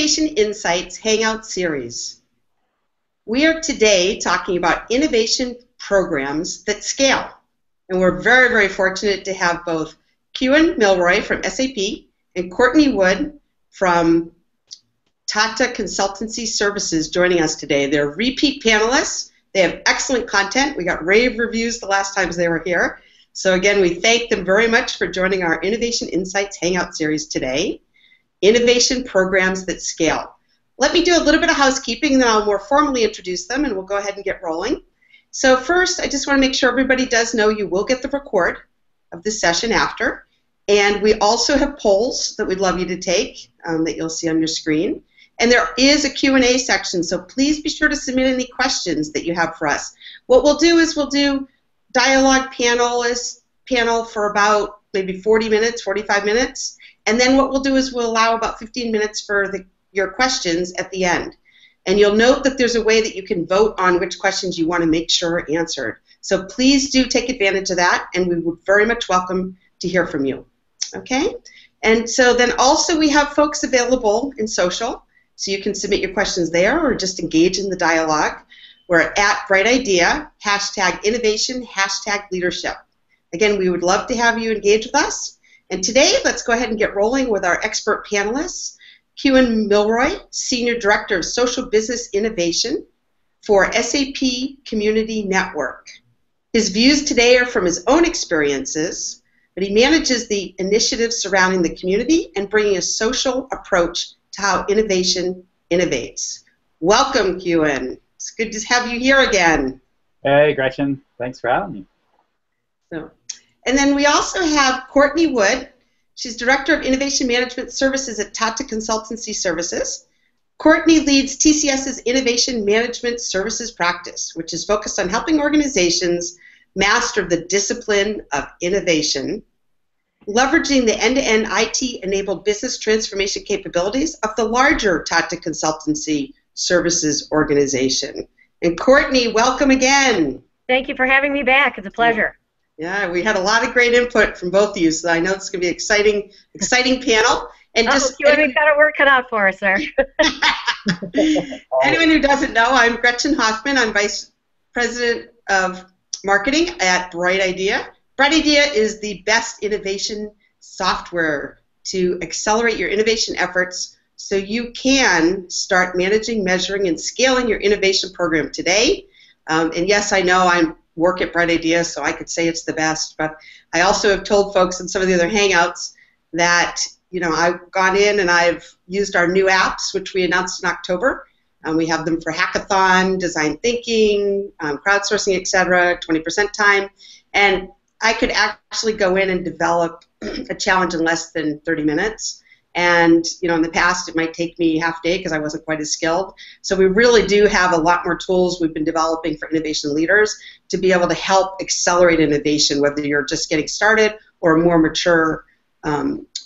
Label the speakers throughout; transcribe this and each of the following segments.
Speaker 1: Innovation Insights Hangout series. We are today talking about innovation programs that scale. And we're very, very fortunate to have both Kewan Milroy from SAP and Courtney Wood from Tata Consultancy Services joining us today. They're repeat panelists. They have excellent content. We got rave reviews the last times they were here. So again, we thank them very much for joining our Innovation Insights Hangout series today. Innovation programs that scale. Let me do a little bit of housekeeping, and then I'll more formally introduce them, and we'll go ahead and get rolling. So first, I just want to make sure everybody does know you will get the record of this session after. And we also have polls that we'd love you to take that you'll see on your screen. And there is a Q&A section, so please be sure to submit any questions that you have for us. What we'll do is we'll do dialogue panel for about maybe 40 minutes, 45 minutes. And then what we'll do is we'll allow about 15 minutes for your questions at the end. And you'll note that there's a way that you can vote on which questions you want to make sure are answered. So please do take advantage of that, and we would very much welcome to hear from you. Okay? And so then also we have folks available in social, so you can submit your questions there or just engage in the dialogue. We're at Bright Idea, #innovation, #leadership. Again, we would love to have you engage with us. And today, let's go ahead and get rolling with our expert panelists. Kewan Milroy, Senior Director of Social Business Innovation for SAP Community Network. His views today are from his own experiences, but he manages the initiatives surrounding the community and bringing a social approach to how innovation innovates. Welcome, Kewan. It's good to have you here again.
Speaker 2: Hey, Gretchen. Thanks for having me.
Speaker 1: And then we also have Courtney Wood. She's Director of Innovation Management Services at Tata Consultancy Services. Courtney leads TCS's Innovation Management Services practice, which is focused on helping organizations master the discipline of innovation, leveraging the end-to-end IT-enabled business transformation capabilities of the larger Tata Consultancy Services organization. And Courtney, welcome again.
Speaker 3: Thank you for having me back. It's a pleasure.
Speaker 1: Yeah, we had a lot of great input from both of you, so I know it's going to be an exciting panel. And
Speaker 3: we've got our work cut out for us, sir.
Speaker 1: Anyone who doesn't know, I'm Gretchen Hoffman. I'm Vice President of Marketing at Bright Idea. Bright Idea is the best innovation software to accelerate your innovation efforts so you can start managing, measuring, and scaling your innovation program today. And yes, I know I work at Bright Idea, so I could say it's the best, but I also have told folks in some of the other Hangouts that, you know, I've gone in and I've used our new apps, which we announced in October. We have them for hackathon, design thinking, crowdsourcing, etc., 20% time, and I could actually go in and develop a challenge in less than 30 minutes. And, you know, in the past, it might take me half a day because I wasn't quite as skilled. So we really do have a lot more tools we've been developing for innovation leaders to be able to help accelerate innovation, whether you're just getting started or more mature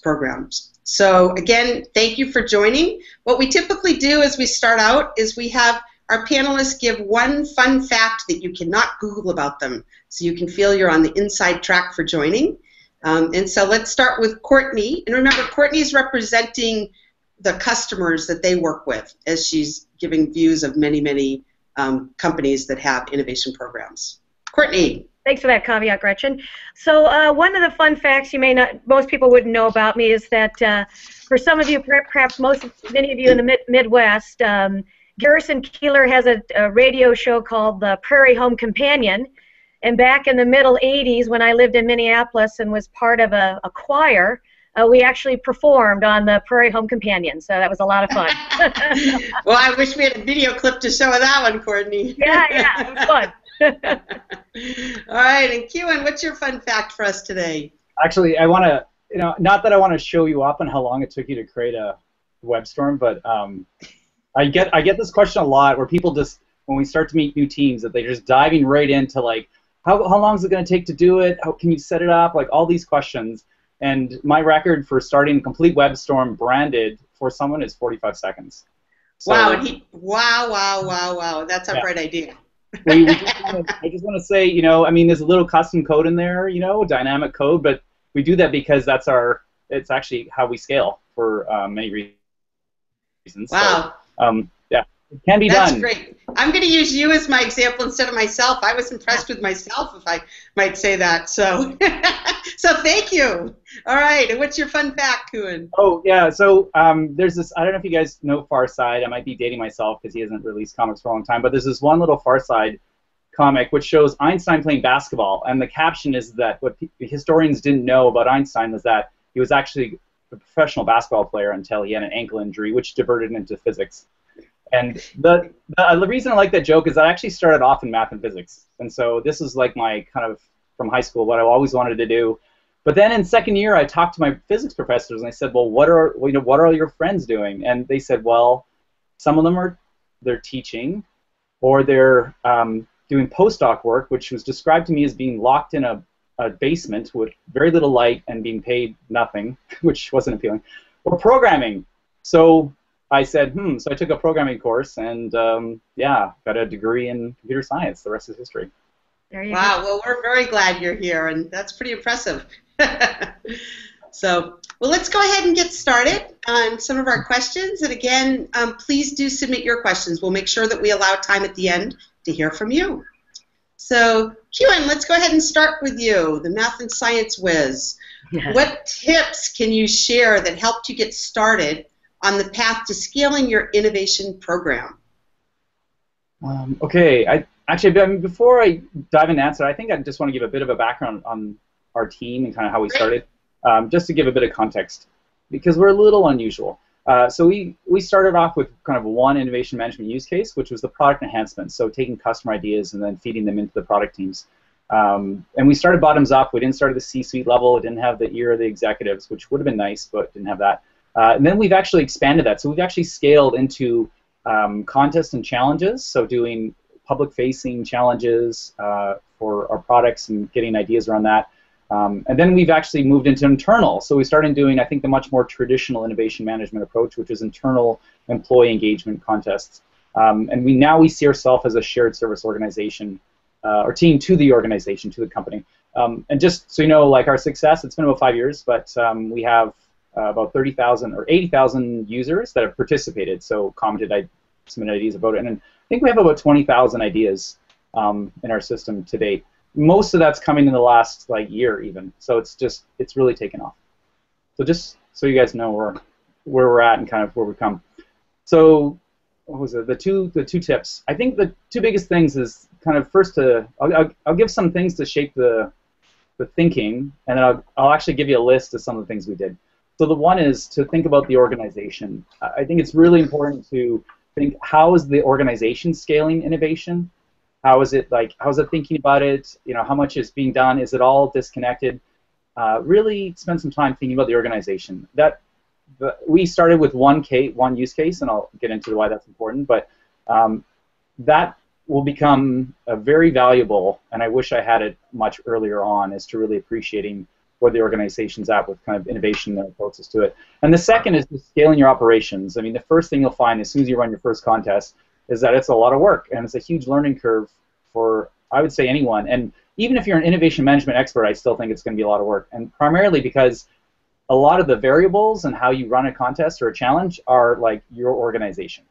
Speaker 1: programs. So again, thank you for joining. What we typically do as we start out is we have our panelists give one fun fact that you cannot Google about them, so you can feel you're on the inside track for joining. And so let's start with Courtney. And remember, Courtney's representing the customers that they work with as she's giving views of many, many companies that have innovation programs. Courtney.
Speaker 3: Thanks for that caveat, Gretchen. So one of the fun facts most people wouldn't know about me is that for some of you, perhaps many of you in the Midwest, Garrison Keillor has a radio show called The Prairie Home Companion. And back in the middle 80s, when I lived in Minneapolis and was part of a choir, we actually performed on the Prairie Home Companion, so that was a lot of fun.
Speaker 1: Well, I wish we had a video clip to show of that one, Courtney.
Speaker 3: Yeah, it was fun.
Speaker 1: All right, and Kewan, what's your fun fact for us today?
Speaker 2: Actually, I want to, not that I want to show you up on how long it took you to create a WebStorm, but I get this question a lot where people just, when we start to meet new teams, that they're just diving right into like, how long is it going to take to do it? How can you set it up? Like all these questions. And my record for starting a complete WebStorm branded for someone is 45 seconds. So,
Speaker 1: wow, wow. That's a bright idea.
Speaker 2: I just want to say, I mean, there's a little custom code in there, dynamic code, but we do that because it's actually how we scale for many reasons.
Speaker 1: Wow.
Speaker 2: So, yeah, it can be
Speaker 1: That's
Speaker 2: done.
Speaker 1: great. I'm going to use you as my example instead of myself. I was impressed with myself, if I might say that. So, so thank you. All right. And what's your fun fact, Kuhn?
Speaker 2: Oh, yeah. So there's this, I don't know if you guys know Far Side. I might be dating myself because he hasn't released comics for a long time. But there's this one little Far Side comic which shows Einstein playing basketball. And the caption is that what historians didn't know about Einstein was that he was actually a professional basketball player until he had an ankle injury, which diverted him into physics. And the reason I like that joke is that I actually started off in math and physics. And so this is like my kind of, from high school, what I always wanted to do. But then in second year, I talked to my physics professors, and I said, well, what are all your friends doing? And they said, well, some of them they're teaching, or they're doing postdoc work, which was described to me as being locked in a basement with very little light and being paid nothing, which wasn't appealing, or programming. So I said, so I took a programming course, and yeah, got a degree in computer science. The rest is history.
Speaker 3: There you
Speaker 1: Wow,
Speaker 3: go.
Speaker 1: well, we're very glad you're here, and that's pretty impressive. So, well, let's go ahead and get started on some of our questions. And again, please do submit your questions. We'll make sure that we allow time at the end to hear from you. So, Kewan, let's go ahead and start with you, the math and science whiz. What tips can you share that helped you get started on the path to scaling your innovation program?
Speaker 2: Okay, actually, I mean, before I dive into answer, I think I just want to give a bit of a background on our team and kind of how we started, just to give a bit of context, because we're a little unusual. So we started off with kind of one innovation management use case, which was the product enhancement, so taking customer ideas and then feeding them into the product teams. And we started bottoms up. We didn't start at the C-suite level. It didn't have the ear of the executives, which would have been nice, but didn't have that. And then we've actually expanded that. So we've actually scaled into contests and challenges, so doing public-facing challenges for our products and getting ideas around that. And then we've actually moved into internal. So we started doing, I think, the much more traditional innovation management approach, which is internal employee engagement contests. And now we see ourselves as a shared service organization, or team to the organization, to the company. And just so you know, like our success, it's been about 5 years, but we have about 30,000 or 80,000 users that have participated, so commented, submitted ideas about it. And I think we have about 20,000 ideas in our system to date. Most of that's coming in the last year even. So it's really taken off. So just so you guys know where we're at and kind of where we've come. So what was it? The two tips. I think the two biggest things is kind of first I'll give some things to shape the thinking, and then I'll actually give you a list of some of the things we did. So the one is to think about the organization. I think it's really important to think, how is the organization scaling innovation? How is it thinking about it? How much is being done? Is it all disconnected? Really spend some time thinking about the organization. We started with one use case, and I'll get into why that's important. But that will become a very valuable, and I wish I had it much earlier on, is to really appreciating where the organization's at with kind of innovation and approaches to it. And the second is just scaling your operations. I mean, the first thing you'll find as soon as you run your first contest is that it's a lot of work, and it's a huge learning curve for, I would say, anyone. And even if you're an innovation management expert, I still think it's going to be a lot of work, and primarily because a lot of the variables and how you run a contest or a challenge are like your organization.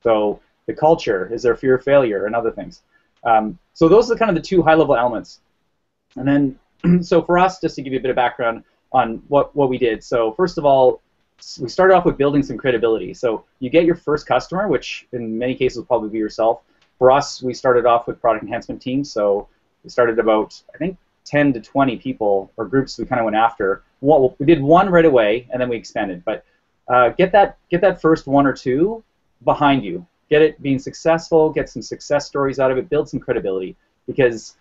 Speaker 2: So the culture, is there fear of failure, and other things. So those are kind of the two high-level elements. And then, so for us, just to give you a bit of background on what we did. So first of all, we started off with building some credibility. So you get your first customer, which in many cases will probably be yourself. For us, we started off with product enhancement teams. So we started about, I think, 10 to 20 people or groups we kind of went after. We did one right away, and then we expanded. But get that first one or two behind you. Get it being successful. Get some success stories out of it. Build some credibility, because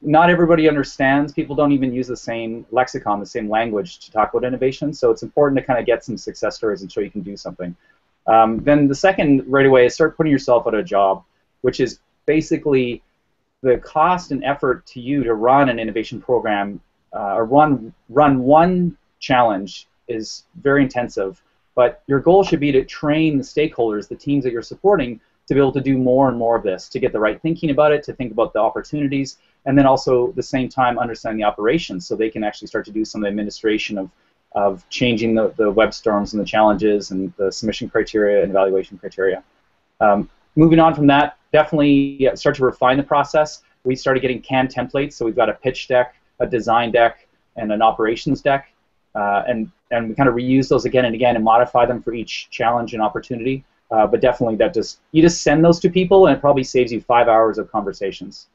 Speaker 2: not everybody understands. People don't even use the same lexicon, the same language to talk about innovation. So it's important to kind of get some success stories and show you can do something. Then the second right away is start putting yourself out of a job, which is basically the cost and effort to you to run an innovation program or run one challenge is very intensive. But your goal should be to train the stakeholders, the teams that you're supporting, to be able to do more and more of this, to get the right thinking about it, to think about the opportunities, and then also at the same time understand the operations, so they can actually start to do some of the administration of of changing the web storms and the challenges and the submission criteria and evaluation criteria. Moving on from that, definitely start to refine the process. We started getting canned templates, so we've got a pitch deck, a design deck, and an operations deck, and we kind of reuse those again and again and modify them for each challenge and opportunity. But definitely, you just send those to people, and it probably saves you 5 hours of conversations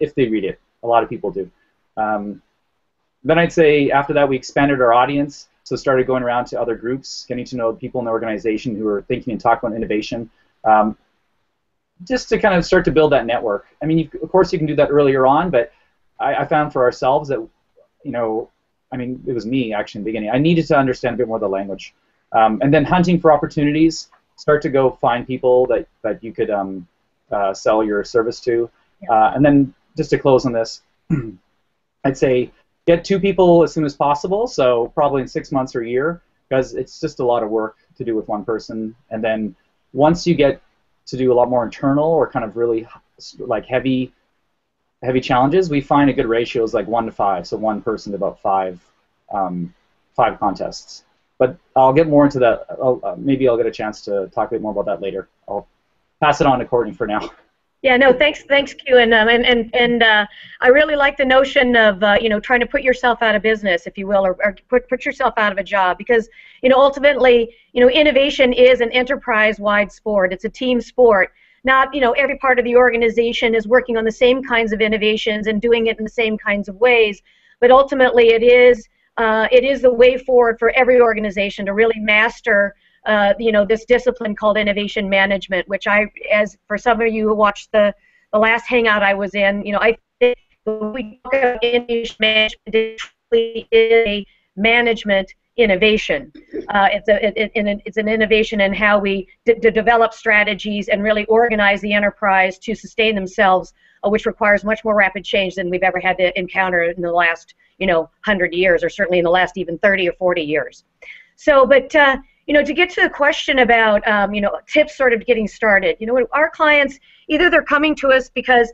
Speaker 2: if they read it. A lot of people do. Then I'd say after that, we expanded our audience, so started going around to other groups, getting to know people in the organization who are thinking and talking about innovation. Just to kind of start to build that network. I mean, of course, you can do that earlier on, but I found for ourselves that, I mean, it was me actually in the beginning. I needed to understand a bit more of the language. And then hunting for opportunities, start to go find people that you could sell your service to. And then just to close on this, I'd say get 2 people as soon as possible, so probably in 6 months or a year, because it's just a lot of work to do with one person. And then once you get to do a lot more internal or kind of really like heavy challenges, we find a good ratio is like 1 to 5, so 1 person to about 5 contests. But I'll get more into that. Maybe I'll get a chance to talk a bit more about that later. I'll pass it on to Courtney for now. Yeah,
Speaker 3: no, thanks, Q, and I really like the notion of trying to put yourself out of business, if you will, or put yourself out of a job, because ultimately innovation is an enterprise-wide sport. It's a team sport. Not every part of the organization is working on the same kinds of innovations and doing it in the same kinds of ways, but ultimately it is the way forward for every organization to really master this discipline called innovation management, which as for some of you who watched the last Hangout I was in, I think we talk about innovation management, it truly is a management innovation. It's an innovation in how we develop strategies and really organize the enterprise to sustain themselves, which requires much more rapid change than we've ever had to encounter in the last 100 years, or certainly in the last even 30 or 40 years. So, but to get to the question about tips sort of getting started, our clients, either they're coming to us because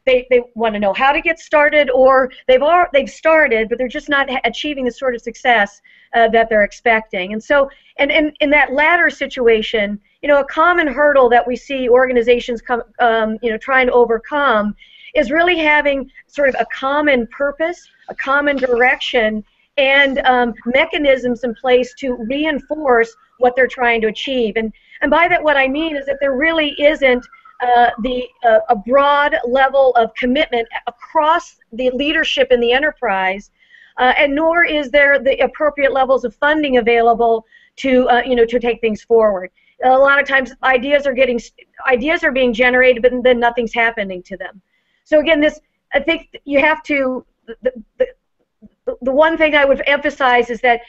Speaker 3: they want to know how to get started, or they've started, but they're just not achieving the sort of success that they're expecting. And so, and in that latter situation, a common hurdle that we see organizations trying to overcome is really having sort of a common purpose, a common direction, and mechanisms in place to reinforce what they're trying to achieve. And by that, what I mean is that there really isn't a broad level of commitment across the leadership in the enterprise, and nor is there the appropriate levels of funding available to to take things forward. A lot of times, ideas are being generated, but then nothing's happening to them. So again, I think you have to. The one thing I would emphasize is that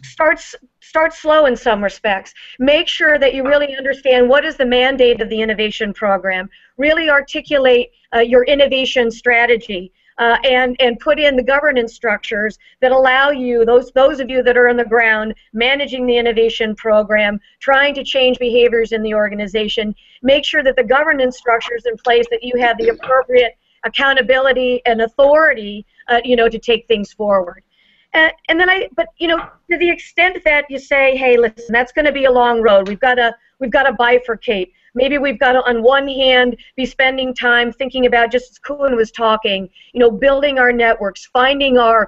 Speaker 3: start slow in some respects. Make sure that you really understand what is the mandate of the innovation program. Really articulate your innovation strategy and put in the governance structures that allow you, those of you that are on the ground managing the innovation program, trying to change behaviors in the organization. Make sure that the governance structures in place, that you have the appropriate accountability and authority, to take things forward. And then but to the extent that you say, hey, listen, that's going to be a long road. We've got to bifurcate. Maybe we've got to, on one hand, be spending time thinking about, just as Kuhn was talking, building our networks, finding our,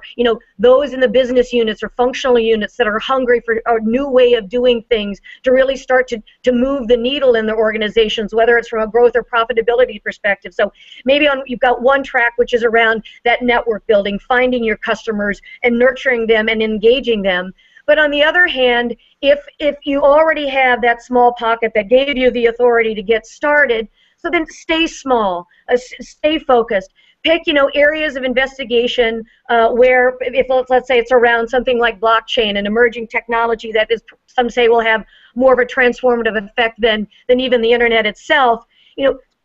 Speaker 3: those in the business units or functional units that are hungry for a new way of doing things to really start to move the needle in their organizations, whether it's from a growth or profitability perspective. So maybe you've got one track which is around that network building, finding your customers and nurturing them and engaging them. But on the other hand, if you already have that small pocket that gave you the authority to get started, so then stay small, stay focused. Pick, areas of investigation where, if let's say it's around something like blockchain, an emerging technology that is, some say, will have more of a transformative effect than even the internet itself.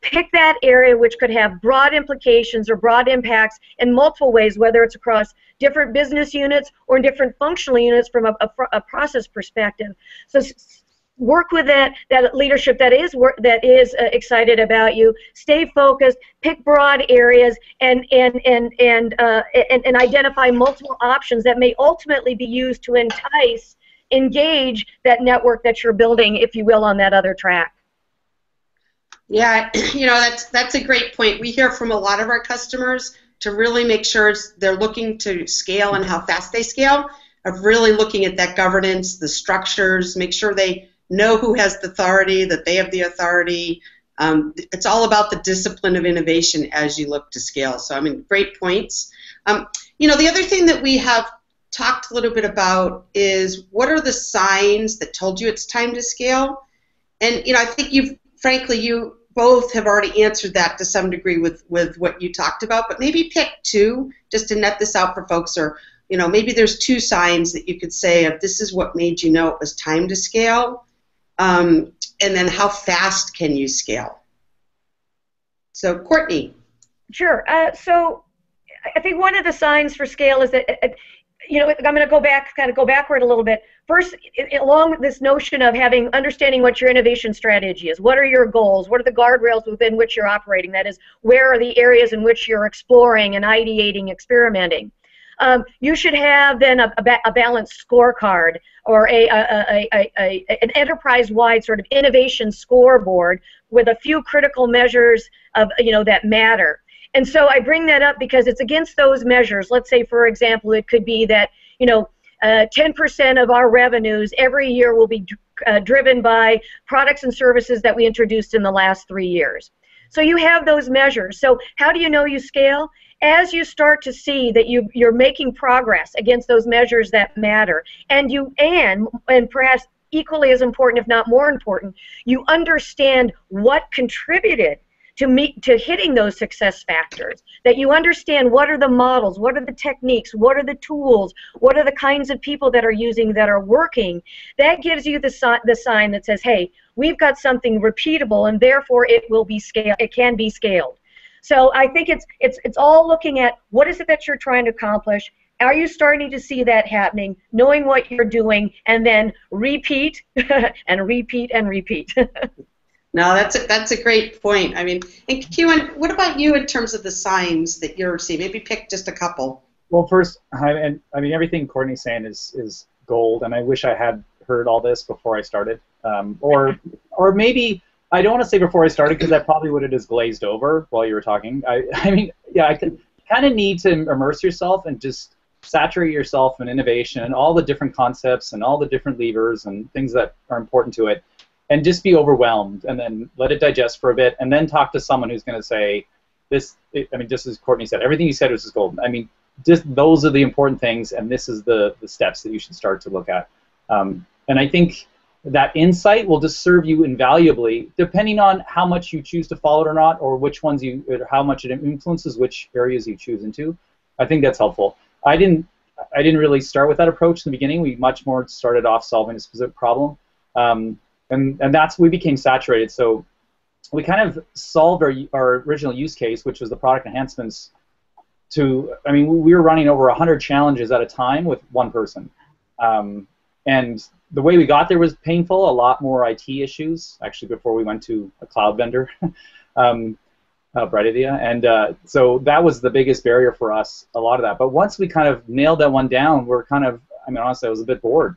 Speaker 3: Pick that area which could have broad implications or broad impacts in multiple ways, whether it's across different business units or different functional units from a process perspective. So work with that leadership that is excited about you. Stay focused. Pick broad areas and identify multiple options that may ultimately be used to engage that network that you're building, if you will, on that other track.
Speaker 1: Yeah, that's a great point. We hear from a lot of our customers to really make sure they're looking to scale and how fast they scale, of really looking at that governance, the structures, make sure they know who has the authority, that they have the authority. It's all about the discipline of innovation as you look to scale. So, I mean, great points. The other thing that we have talked a little bit about is what are the signs that told you it's time to scale? And, I think you both have already answered that to some degree with what you talked about, but maybe pick two just to net this out for folks, or maybe there's two signs that you could say of this is what made you know it was time to scale, and then how fast can you scale? So Courtney.
Speaker 3: Sure. So I think one of the signs for scale is that I'm going to go backward a little bit. First, along with this notion of understanding what your innovation strategy is. What are your goals? What are the guardrails within which you're operating? That is, where are the areas in which you're exploring and ideating, experimenting? You should have then a balanced scorecard, or an enterprise-wide sort of innovation scoreboard with a few critical measures of that matter. And so I bring that up because it's against those measures. Let's say, for example, it could be that 10% of our revenues every year will be driven by products and services that we introduced in the last 3 years. So you have those measures. So how do you know you scale? As you start to see that you're making progress against those measures that matter, and perhaps equally as important, if not more important, you understand what contributed to hitting those success factors, that you understand what are the models, what are the techniques, what are the tools, what are the kinds of people that are using, that are working. That gives you the sign that says, hey, we've got something repeatable, and therefore it can be scaled. So I think it's all looking at what is it that you're trying to accomplish. Are you starting to see that happening, knowing what you're doing, and then repeat and repeat and repeat.
Speaker 1: No, that's a great point. I mean, and Kewan, what about you in terms of the signs that you're seeing? Maybe pick just a couple.
Speaker 2: Well, first, I mean, everything Courtney's saying is gold, and I wish I had heard all this before I started, or maybe I don't want to say before I started because I probably would have just glazed over while you were talking. I mean, yeah, I kind of need to immerse yourself and just saturate yourself in innovation and all the different concepts and all the different levers and things that are important to it. And just be overwhelmed, and then let it digest for a bit, and then talk to someone who's going to say, this, I mean, just as Courtney said, everything you said was just golden. I mean, just those are the important things, and this is the steps that you should start to look at. And I think that insight will just serve you invaluably, depending on how much you choose to follow it or not, or which ones or how much it influences which areas you choose into. I think that's helpful. I didn't really start with that approach in the beginning. We much more started off solving a specific problem. And that's we became saturated. So we kind of solved our original use case, which was the product enhancements. I mean, we were running over 100 challenges at a time with one person. And the way we got there was painful, a lot more IT issues, actually, before we went to a cloud vendor, bright idea. And so that was the biggest barrier for us, a lot of that. But once we kind of nailed that one down, we're kind of, I mean, honestly, I was a bit bored.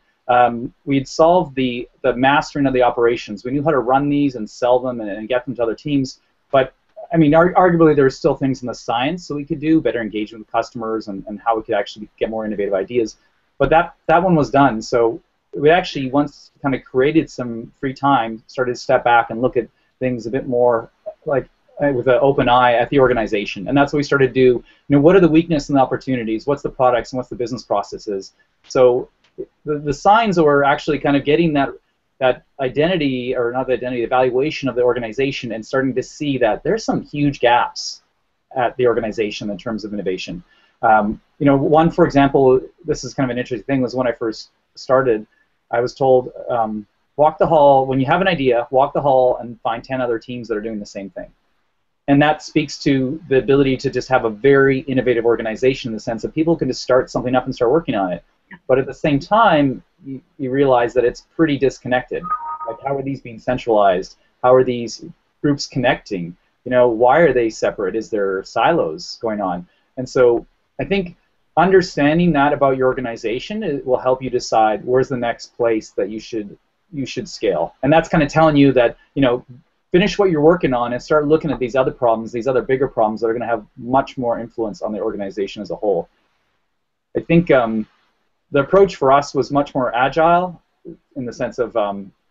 Speaker 2: We'd solved the mastering of the operations. We knew how to run these and sell them and get them to other teams. But, I mean, arguably there were still things in the science that we could do, better engagement with customers and how we could actually get more innovative ideas. But that one was done. So we actually, once kind of created some free time, started to step back and look at things a bit more like with an open eye at the organization. And that's what we started to do. You know, what are the weaknesses and the opportunities? What's the products and what's the business processes? So the signs were actually kind of getting that identity, or not the identity, the evaluation of the organization, and starting to see that there's some huge gaps at the organization in terms of innovation. You know, one, for example, this is kind of an interesting thing, was when I first started, I was told, walk the hall, when you have an idea, walk the hall and find 10 other teams that are doing the same thing. And that speaks to the ability to just have a very innovative organization, in the sense that people can just start something up and start working on it. But at the same time, you realize that it's pretty disconnected. Like, how are these being centralized? How are these groups connecting? You know, why are they separate? Is there silos going on? And so I think understanding that about your organization, it will help you decide where's the next place that you should scale. And that's kind of telling you that, you know, finish what you're working on and start looking at these other problems, these other bigger problems that are going to have much more influence on the organization as a whole. I think the approach for us was much more agile in the sense of,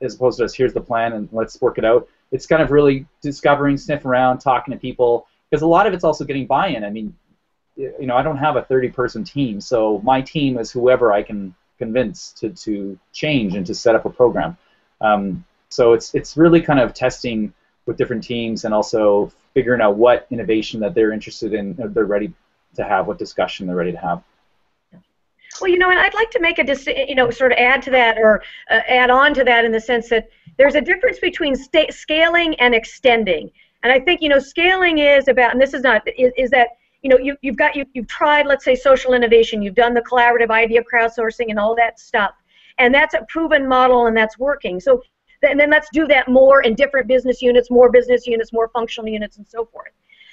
Speaker 2: as opposed to just here's the plan and let's work it out. It's kind of really discovering, sniffing around, talking to people, because a lot of it's also getting buy-in. I mean, you know, I don't have a 30-person team, so my team is whoever I can convince to change and to set up a program. So it's really kind of testing with different teams and also figuring out what innovation that they're interested in, they're ready to have, what discussion they're ready to have.
Speaker 3: Well, you know, and I'd like to make sort of add to that or add on to that in the sense that there's a difference between scaling and extending. And I think, you know, scaling is about, and this is not, is that, you know, you've tried, let's say, social innovation, you've done the collaborative idea crowdsourcing and all that stuff, and that's a proven model and that's working. So, and then let's do that more in different business units, more functional units, and so forth.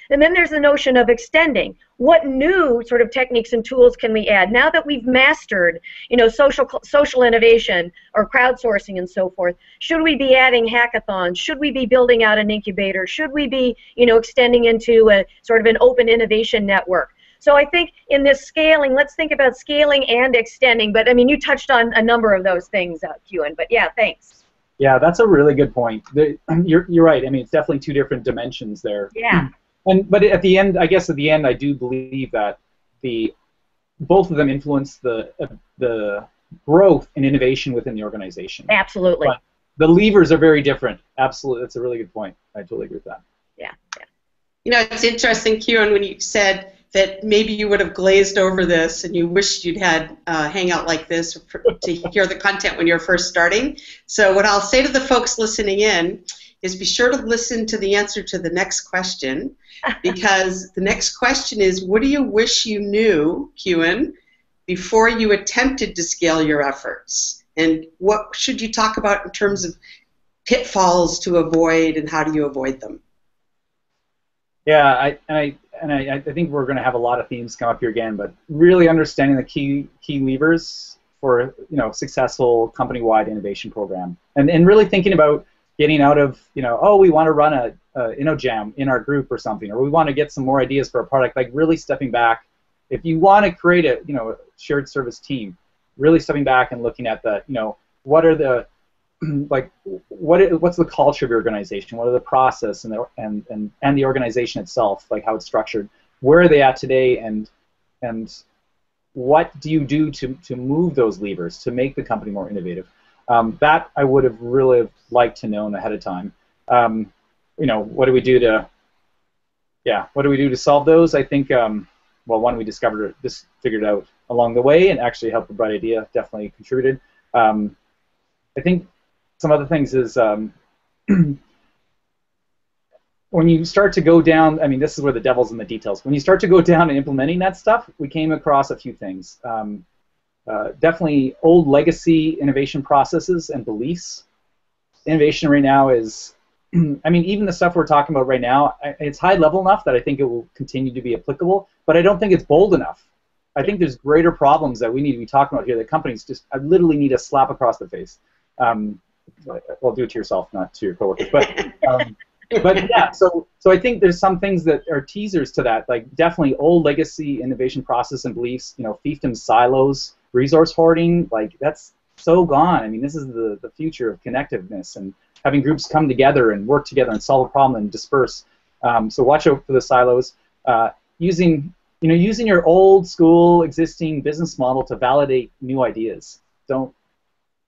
Speaker 3: And then there's the notion of extending. What new sort of techniques and tools can we add now that we've mastered, you know, social innovation or crowdsourcing and so forth? Should we be adding hackathons? Should we be building out an incubator? Should we be, you know, extending into a sort of an open innovation network? So I think in this scaling, let's think about scaling and extending. But I mean, you touched on a number of those things, Kewan. But yeah, thanks.
Speaker 2: Yeah, that's a really good point. You're right. I mean, it's definitely two different dimensions there.
Speaker 3: Yeah.
Speaker 2: But at the end, I guess at the end, I do believe that both of them influence the growth and innovation within the organization.
Speaker 3: Absolutely.
Speaker 2: But the levers are very different. Absolutely, that's a really good point. I totally agree with that.
Speaker 3: Yeah. Yeah.
Speaker 1: You know, it's interesting, Kewan, when you said that maybe you would have glazed over this and you wished you'd had a Hangout like this to hear the content when you were first starting. So what I'll say to the folks listening in is be sure to listen to the answer to the next question, because the next question is, what do you wish you knew, Kewan, before you attempted to scale your efforts? And what should you talk about in terms of pitfalls to avoid, and how do you avoid them?
Speaker 2: Yeah, I think we're going to have a lot of themes come up here again, but really understanding the key levers for, you know, successful company-wide innovation program, and really thinking about getting out of, you know, oh, we want to run a InnoJam in our group or something, or we want to get some more ideas for a product. Like really stepping back, if you want to create a, you know, a shared service team, really stepping back and looking at the, you know, what are the like what's the culture of your organization? What are the process and the organization itself, like how it's structured? Where are they at today, and what do you do to move those levers to make the company more innovative? That I would have really liked to know ahead of time. You know, what do we do to solve those? I think, well, one, we figured out along the way, and actually helped the bright idea, definitely contributed. I think some other things is when you start to go down, I mean, this is where the devil's in the details. When you start to go down and implementing that stuff, we came across a few things. Definitely old legacy innovation processes and beliefs. Innovation right now is, I mean, even the stuff we're talking about right now, it's high level enough that I think it will continue to be applicable, but I don't think it's bold enough. I think there's greater problems that we need to be talking about here that companies just literally need a slap across the face. Well, do it to yourself, not to your coworkers. But yeah, so I think there's some things that are teasers to that, like definitely old legacy innovation process and beliefs, you know, fiefdom silos, resource hoarding, like that's so gone. I mean, this is the future of connectiveness and having groups come together and work together and solve a problem and disperse. So watch out for the silos. Using your old school existing business model to validate new ideas.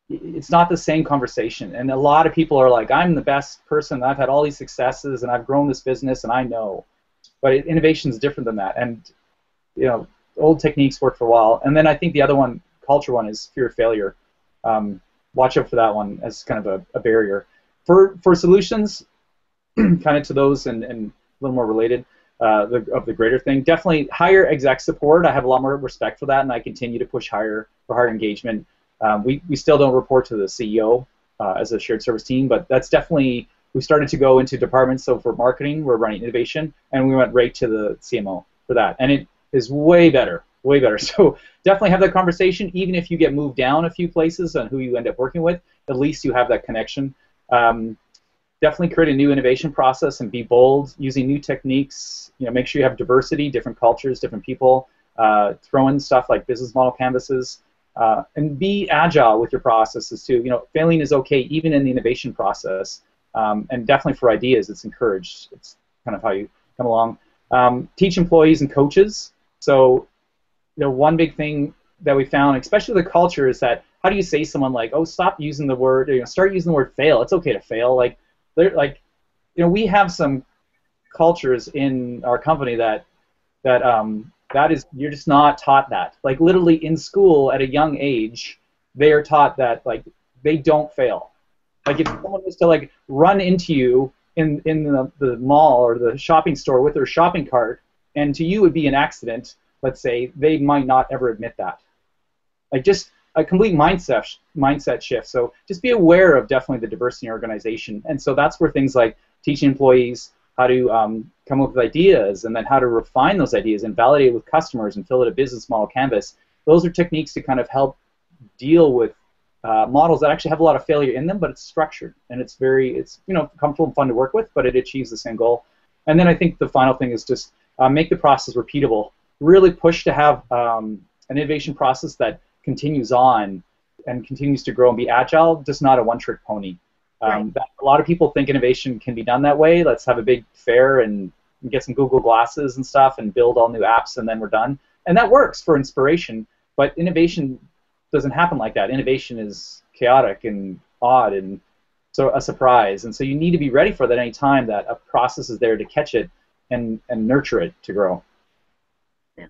Speaker 2: It's not the same conversation. And a lot of people are like, I'm the best person, I've had all these successes, and I've grown this business, and I know. But innovation is different than that. And, you know, old techniques work for a while. And then I think the other one, culture one, is fear of failure. Watch out for that one as kind of a barrier. For solutions, kind of to those and a little more related, of the greater thing, definitely higher exec support. I have a lot more respect for that, and I continue to push for higher engagement. We still don't report to the CEO. as a shared service team, but that's definitely, we started to go into departments. So for marketing, we're running innovation, and we went right to the CMO for that, and it is way better, way better. So definitely have that conversation, even if you get moved down a few places on who you end up working with, at least you have that connection. Definitely create a new innovation process and be bold, using new techniques. Make sure you have diversity, different cultures, different people. Throw in stuff like business model canvases, and be agile with your processes too. Failing is okay, even in the innovation process, and definitely for ideas, it's encouraged. It's kind of how you come along. Teach employees and coaches. So, one big thing that we found, especially the culture, is that how do you say someone like, oh, stop using the word, start using the word fail. It's okay to fail. We have some cultures in our company that is, you're just not taught that. Like literally in school at a young age, they are taught that they don't fail. Like if someone was to run into you in the mall or the shopping store with their shopping cart, and to you would be an accident, let's say, they might not ever admit that. Just a complete mindset shift. So just be aware of definitely the diversity in your organization. And so that's where things like teaching employees how to come up with ideas, and then how to refine those ideas and validate it with customers and fill out a business model canvas. Those are techniques to kind of help deal with models that actually have a lot of failure in them, but it's structured and it's comfortable and fun to work with, but it achieves the same goal. And then I think the final thing is just make the process repeatable. Really push to have an innovation process that continues on and continues to grow and be agile, just not a one-trick pony.
Speaker 3: Right.
Speaker 2: A lot of people think innovation can be done that way. Let's have a big fair and get some Google glasses and stuff and build all new apps and then we're done. And that works for inspiration, but innovation doesn't happen like that. Innovation is chaotic and odd and so a surprise. And so you need to be ready for that any time that a process is there to catch it and nurture it to grow.
Speaker 1: Yeah.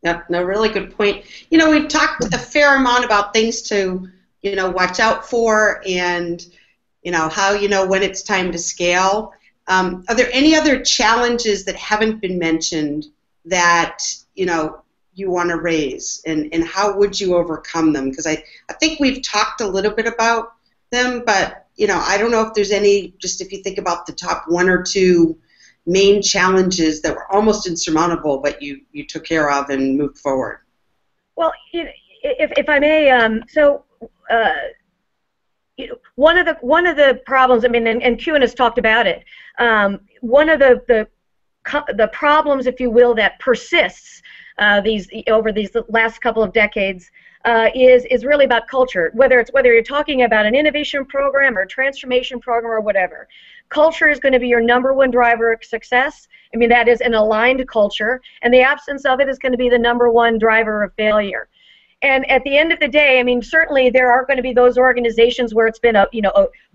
Speaker 1: Yep, no, really good point. We've talked a fair amount about things to, watch out for, and, how when it's time to scale. Are there any other challenges that haven't been mentioned that, you want to raise, and how would you overcome them? Because I think we've talked a little bit about them, but, I don't know if there's any, just if you think about the top one or two main challenges that were almost insurmountable, but you took care of and moved forward.
Speaker 3: Well, if I may, one of the problems, and Kewan has talked about it. One of the problems, if you will, that persists over these last couple of decades is really about culture. Whether you're talking about an innovation program or a transformation program or whatever, culture is going to be your #1 driver of success. That is an aligned culture, and the absence of it is going to be the #1 driver of failure. And at the end of the day, certainly there are going to be those organizations where it's been a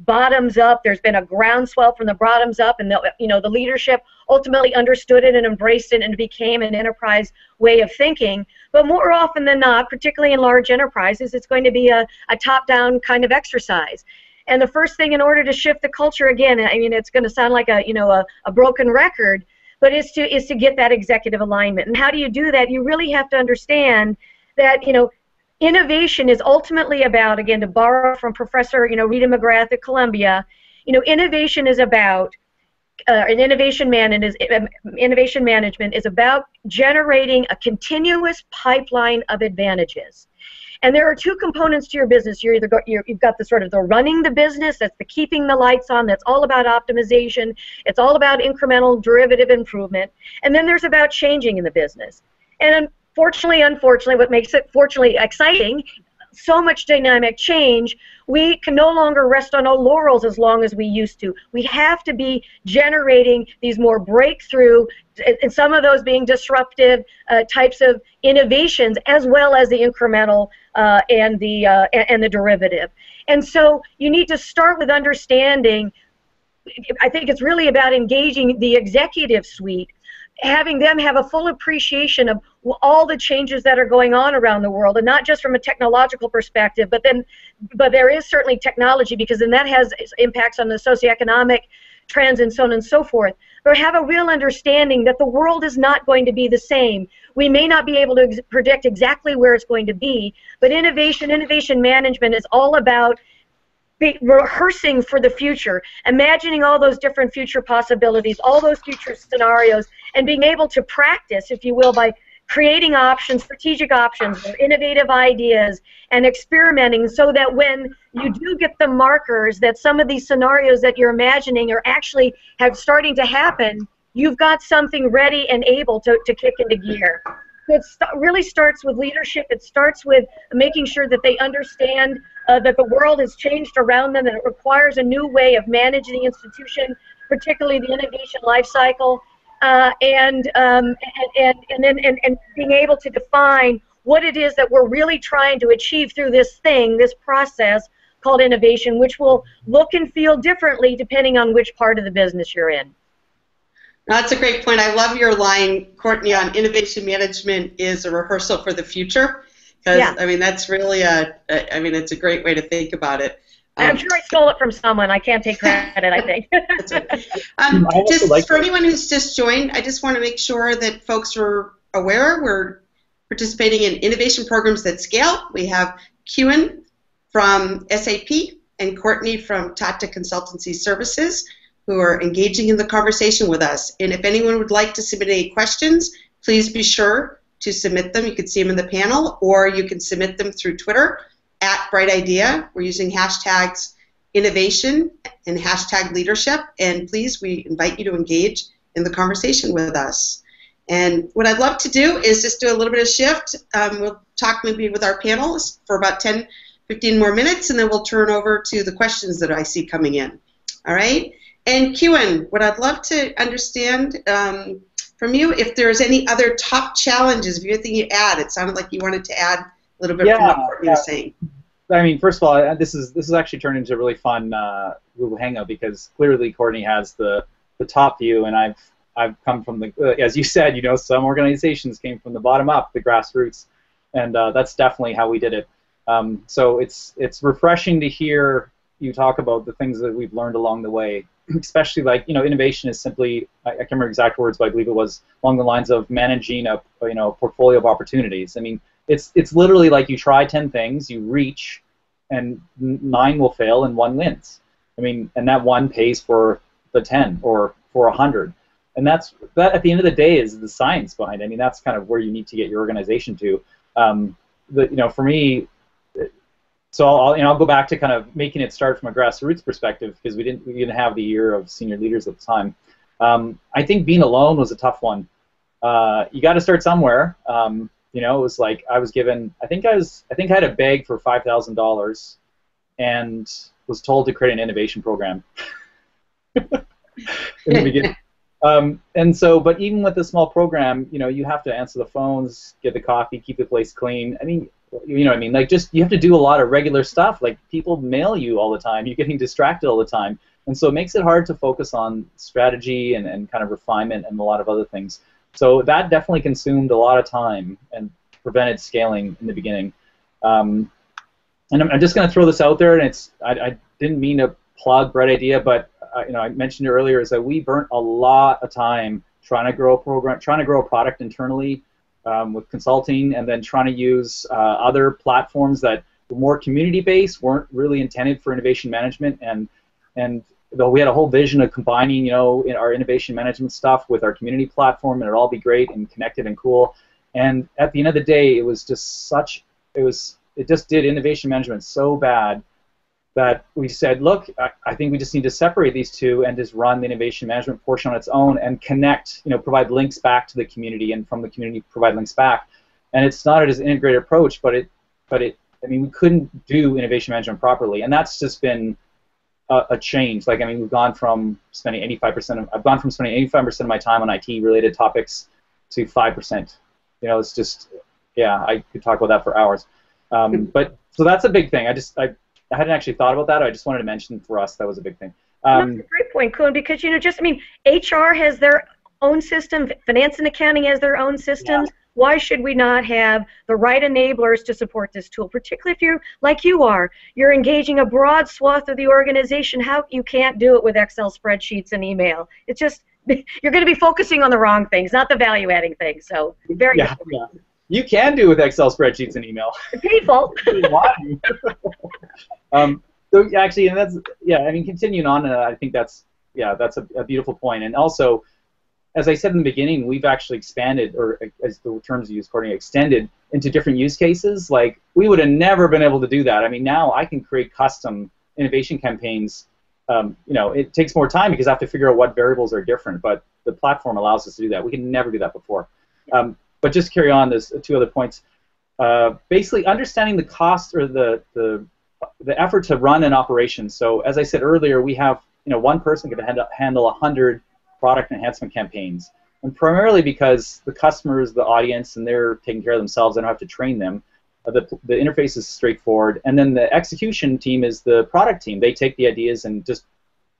Speaker 3: bottoms up. There's been a groundswell from the bottoms up, and the leadership ultimately understood it and embraced it, and it became an enterprise way of thinking. But more often than not, particularly in large enterprises, it's going to be a top-down kind of exercise. And the first thing, in order to shift the culture, again, it's going to sound like a broken record, but is to get that executive alignment. And how do you do that? You really have to understand that innovation is ultimately about, again, to borrow from Professor Rita McGrath at Columbia, innovation is about innovation management is about generating a continuous pipeline of advantages. And there are two components to your business. You've got the sort of the running the business, that's the keeping the lights on, that's all about optimization, it's all about incremental derivative improvement, and then there's about changing in the business. And unfortunately, what makes it fortunately exciting, so much dynamic change, we can no longer rest on our laurels as long as we used to. We have to be generating these more breakthrough, and some of those being disruptive types of innovations, as well as the incremental and the derivative. And so you need to start with understanding. I think it's really about engaging the executive suite, having them have a full appreciation of all the changes that are going on around the world, and not just from a technological perspective, but there is certainly technology, because then that has impacts on the socioeconomic trends and so on and so forth. But have a real understanding that the world is not going to be the same. We may not be able to predict exactly where it's going to be, but innovation management is all about rehearsing for the future, imagining all those different future possibilities, all those future scenarios, and being able to practice, if you will, by creating options, strategic options, or innovative ideas, and experimenting so that when you do get the markers that some of these scenarios that you're imagining are actually starting to happen, you've got something ready and able to kick into gear. So it really starts with leadership. It starts with making sure that they understand that the world has changed around them and it requires a new way of managing the institution, particularly the innovation life cycle, and being able to define what it is that we're really trying to achieve through this process called innovation, which will look and feel differently depending on which part of the business you're in.
Speaker 1: That's a great point. I love your line, Courtney, on innovation management is a rehearsal for the future. Because, yeah. I mean, that's really it's a great way to think about it.
Speaker 3: I'm sure I stole it from someone. I can't take credit, I think.
Speaker 1: That's right. Just for anyone who's just joined, I just want to make sure that folks are aware we're participating in innovation programs that scale. We have Kewan from SAP and Courtney from Tata Consultancy Services, who are engaging in the conversation with us. And if anyone would like to submit any questions, please be sure to submit them. You can see them in the panel, or you can submit them through Twitter @BrightIdea. We're using hashtags innovation and hashtag leadership. And please, we invite you to engage in the conversation with us. And what I'd love to do is just do a little bit of shift. We'll talk maybe with our panelists for about 10, 15 more minutes, and then we'll turn over to the questions that I see coming in. All right? And Kewan, what I'd love to understand from you, if there's any other top challenges, if you have anything you add, it sounded like you wanted to add a little bit from what Courtney was saying.
Speaker 2: I mean, first of all, this is actually turned into a really fun Google Hangout because clearly Courtney has the top view, and I've come from the, as you said, you know, some organizations came from the bottom up, the grassroots, and that's definitely how we did it. So it's refreshing to hear you talk about the things that we've learned along the way. Especially, like, you know, innovation is simply, I can't remember exact words, but I believe it was along the lines of managing a portfolio of opportunities. I mean, it's literally like you try 10 things, you reach, and 9 will fail and 1 wins. I mean, and that 1 pays for the 10 or for 100. And that at the end of the day is the science behind it. I mean, that's kind of where you need to get your organization to. For me, so I'll go back to kind of making it start from a grassroots perspective because we didn't have the year of senior leaders at the time. I think being alone was a tough one. You got to start somewhere. It was like I was given. I think I had a bag for $5,000, and was told to create an innovation program in the beginning. But even with a small program, you have to answer the phones, get the coffee, keep the place clean. I mean. You know what I mean? Like, just you have to do a lot of regular stuff. Like, people mail you all the time. You're getting distracted all the time. And so it makes it hard to focus on strategy and kind of refinement and a lot of other things. So that definitely consumed a lot of time and prevented scaling in the beginning. And I'm just going to throw this out there, and I didn't mean to plug Bright Idea, but I mentioned it earlier, is that we burnt a lot of time trying to grow a program, trying to grow a product internally, with consulting, and then trying to use other platforms that were more community-based, weren't really intended for innovation management, and though we had a whole vision of combining, our innovation management stuff with our community platform, and it'd all be great and connected and cool. And at the end of the day, it just did innovation management so bad that we said, look, I think we just need to separate these two and just run the innovation management portion on its own and connect, provide links back to the community, and from the community provide links back. And it's not an integrated approach, but we couldn't do innovation management properly, and that's just been a change. Like, we've gone from spending 85% of my time on IT-related topics to 5%. It's just, I could talk about that for hours. But so that's a big thing. I hadn't actually thought about that. I just wanted to mention for us that was a big thing.
Speaker 3: That's a great point, Kuhn, because HR has their own system, finance and accounting has their own systems. Yeah. Why should we not have the right enablers to support this tool? Particularly if you're like you're engaging a broad swath of the organization. How you can't do it with Excel spreadsheets and email? It's just you're going to be focusing on the wrong things, not the value-adding things. So very important.
Speaker 2: Yeah. You can do with Excel spreadsheets and email.
Speaker 3: It's painful.
Speaker 2: So actually, and that's, yeah, I mean, continuing on, I think that's, yeah, that's a beautiful point. And also, as I said in the beginning, we've actually expanded, or as the terms used, according to extended, into different use cases. Like, we would have never been able to do that. I mean, now I can create custom innovation campaigns. You know, it takes more time because I have to figure out what variables are different, but the platform allows us to do that. We could never do that before. But just carry on, there's two other points. Basically, understanding the cost or the effort to run an operation. So as I said earlier, we have, you know, one person can handle 100 product enhancement campaigns, and primarily because the customers, the audience, and they're taking care of themselves. I don't have to train them. The interface is straightforward, and then the execution team is the product team. They take the ideas and just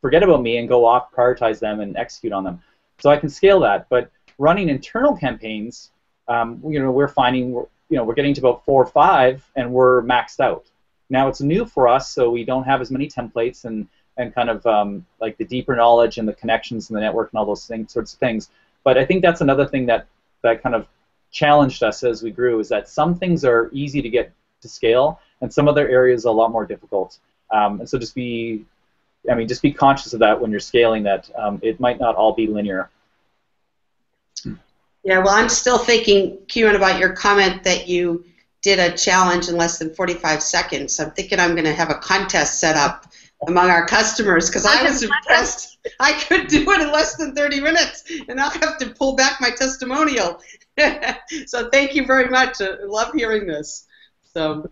Speaker 2: forget about me and go off, prioritize them, and execute on them. So I can scale that. But running internal campaigns, you know, we're finding, you know, we're getting to about 4 or 5, and we're maxed out. Now it's new for us, so we don't have as many templates and kind of like the deeper knowledge and the connections in the network and all those sorts of things. But I think that's another thing that kind of challenged us as we grew, is that some things are easy to get to scale, and some other areas are a lot more difficult. And so just be conscious of that when you're scaling, that it might not all be linear.
Speaker 1: Yeah, well, I'm still thinking, Kewan, about your comment that you did a challenge in less than 45 seconds. I'm thinking I'm going to have a contest set up among our customers, because I was impressed. I could do it in less than 30 minutes, and I'll have to pull back my testimonial. So thank you very much. I love hearing this. So,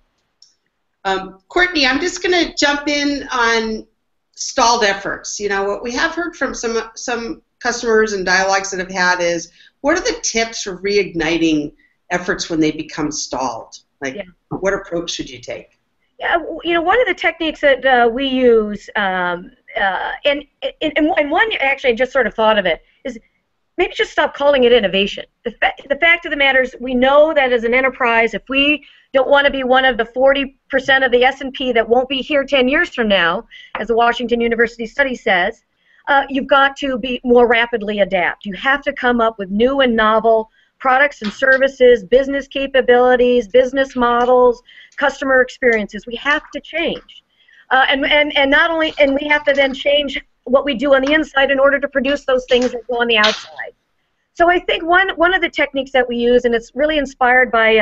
Speaker 1: Courtney, I'm just going to jump in on stalled efforts. You know, what we have heard from some customers and dialogues that have had is, what are the tips for reigniting efforts when they become stalled? Like, what approach should you take?
Speaker 3: Yeah, you know, one of the techniques that we use, and one actually I just sort of thought of it, is maybe just stop calling it innovation. The fact of the matter is, we know that as an enterprise, if we don't want to be one of the 40% of the S&P that won't be here 10 years from now, as the Washington University study says, you've got to be more rapidly adapt. You have to come up with new and novel products and services, business capabilities, business models, customer experiences. We have to change, and not only, and we have to then change what we do on the inside in order to produce those things that go on the outside. So I think one of the techniques that we use, and it's really inspired by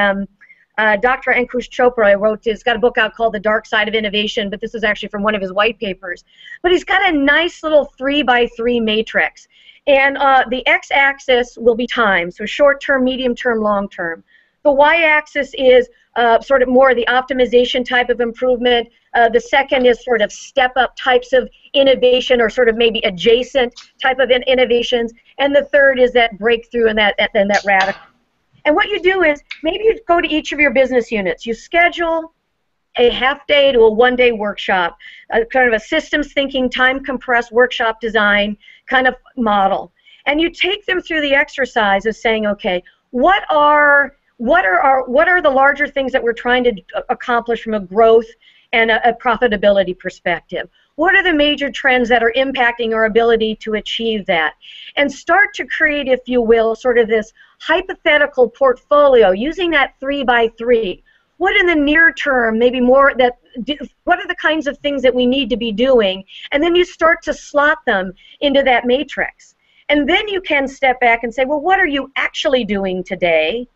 Speaker 3: Dr. Ankush Chopra. He's got a book out called The Dark Side of Innovation, but this is actually from one of his white papers. But he's got a nice little 3x3 matrix. And the x-axis will be time, so short-term, medium-term, long-term. The y-axis is sort of more the optimization type of improvement. The second is sort of step-up types of innovation, or sort of maybe adjacent type of innovations. And the third is that breakthrough and that radical. And what you do is, maybe you go to each of your business units. You schedule a half-day to a one-day workshop, kind of a systems thinking, time-compressed workshop design kind of model. And you take them through the exercise of saying, okay, what are the larger things that we're trying to accomplish from a growth and a profitability perspective? What are the major trends that are impacting our ability to achieve that? And start to create, if you will, sort of this hypothetical portfolio using that 3x3. What in the near term, maybe more, what are the kinds of things that we need to be doing? And then you start to slot them into that matrix. And then you can step back and say, well, what are you actually doing today?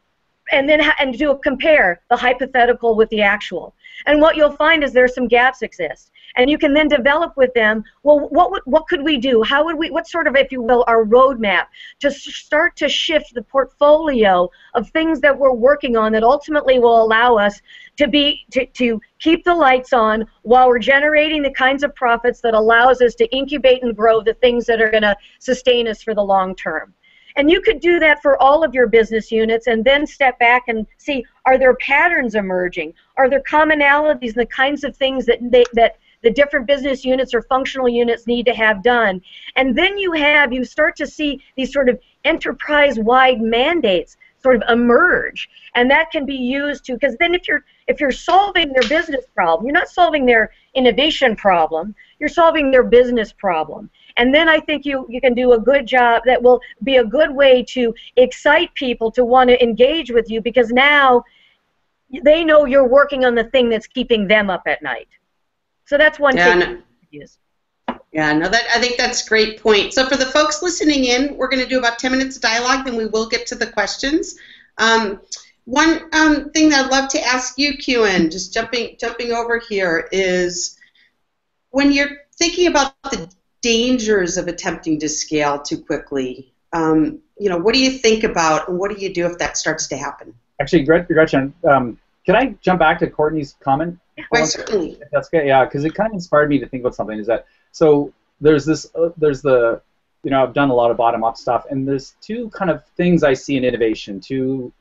Speaker 3: And then compare the hypothetical with the actual. And what you'll find is there's some gaps exist. And you can then develop with them, well, what could we do? How would we, what sort of, if you will, our roadmap to start to shift the portfolio of things that we're working on that ultimately will allow us to keep the lights on while we're generating the kinds of profits that allows us to incubate and grow the things that are going to sustain us for the long term. And you could do that for all of your business units, and then step back and see, are there patterns emerging? Are there commonalities in the kinds of things that the different business units or functional units need to have done? And then you start to see these sort of enterprise-wide mandates sort of emerge, and that can be used to, because then if you're solving their business problem, you're not solving their innovation problem, you're solving their business problem. And then I think you can do a good job that will be a good way to excite people to want to engage with you, because now they know you're working on the thing that's keeping them up at night. So that's one
Speaker 1: Yeah,
Speaker 3: thing
Speaker 1: no,
Speaker 3: to use.
Speaker 1: yeah, no, I think that's a great point. So for the folks listening in, we're going to do about 10 minutes of dialogue, then we will get to the questions. One thing that I'd love to ask you, Kewan, just jumping over here, is when you're thinking about the dangers of attempting to scale too quickly, what do you think about, and what do you do if that starts to happen?
Speaker 2: Actually, Gretchen, can I jump back to Courtney's comment?
Speaker 1: Why, certainly.
Speaker 2: If that's good, yeah, because it kind of inspired me to think about something. Is that so? There's the, I've done a lot of bottom-up stuff, and there's two kind of things I see in innovation, two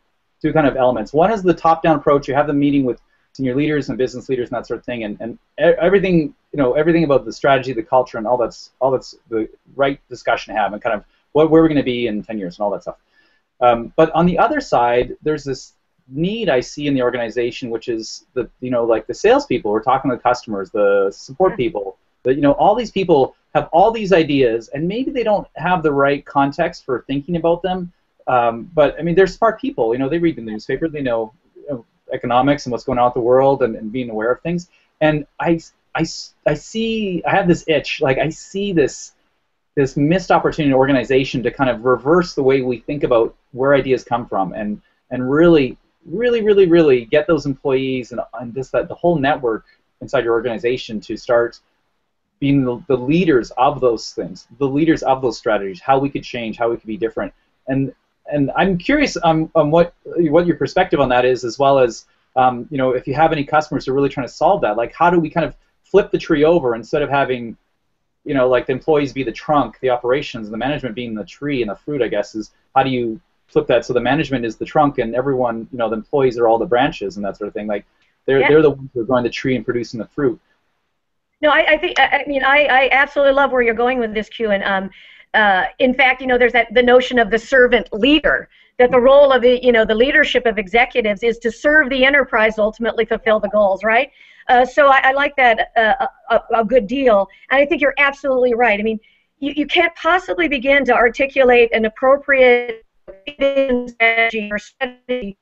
Speaker 2: kind of elements. One is the top-down approach. You have the meeting with senior leaders and business leaders and that sort of thing, and everything, everything about the strategy, the culture, and all that's the right discussion to have, and kind of where we're going to be in 10 years and all that stuff. But on the other side, there's this need I see in the organization, which is the, like the salespeople, we're talking to the customers, the support people, all these people have all these ideas, and maybe they don't have the right context for thinking about them. But I mean, they're smart people. They read the newspaper, they know economics and what's going on with the world, and being aware of things. And I have this itch, like I see this missed opportunity in organization to kind of reverse the way we think about where ideas come from, and really get those employees and just the whole network inside your organization to start being the leaders of those things, the leaders of those strategies, how we could change, how we could be different. And I'm curious on what your perspective on that is, as well as if you have any customers who are really trying to solve that, like how do we kind of flip the tree over, instead of having like the employees be the trunk, the operations, and the management being the tree and the fruit, I guess, is how do you flip that so the management is the trunk and everyone, the employees are all the branches and that sort of thing. Like they're the ones who are growing the tree and producing the fruit.
Speaker 3: No, I absolutely love where you're going with this, Q. And in fact, there's the notion of the servant leader, that the role of the leadership of executives is to serve the enterprise, ultimately fulfill the goals, right? So I like that a good deal, and I think you're absolutely right. I mean, you can't possibly begin to articulate an appropriate strategy or strategy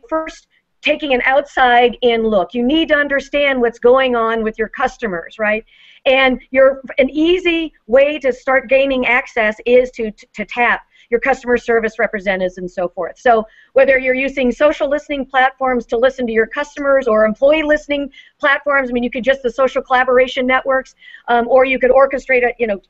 Speaker 3: first taking an outside-in look. You need to understand what's going on with your customers, right? And an easy way to start gaining access is to tap your customer service representatives and so forth. So whether you're using social listening platforms to listen to your customers, or employee listening platforms, I mean, you could just the social collaboration networks, or you could orchestrate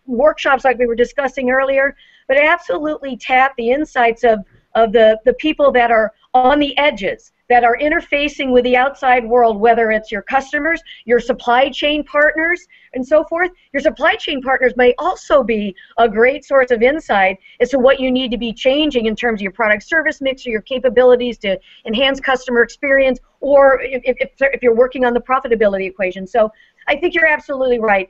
Speaker 3: workshops like we were discussing earlier. But absolutely tap the insights of the people that are on the edges, that are interfacing with the outside world, whether it's your customers, your supply chain partners, and so forth. Your supply chain partners may also be a great source of insight as to what you need to be changing in terms of your product service mix or your capabilities to enhance customer experience, or if you're working on the profitability equation. So I think you're absolutely right.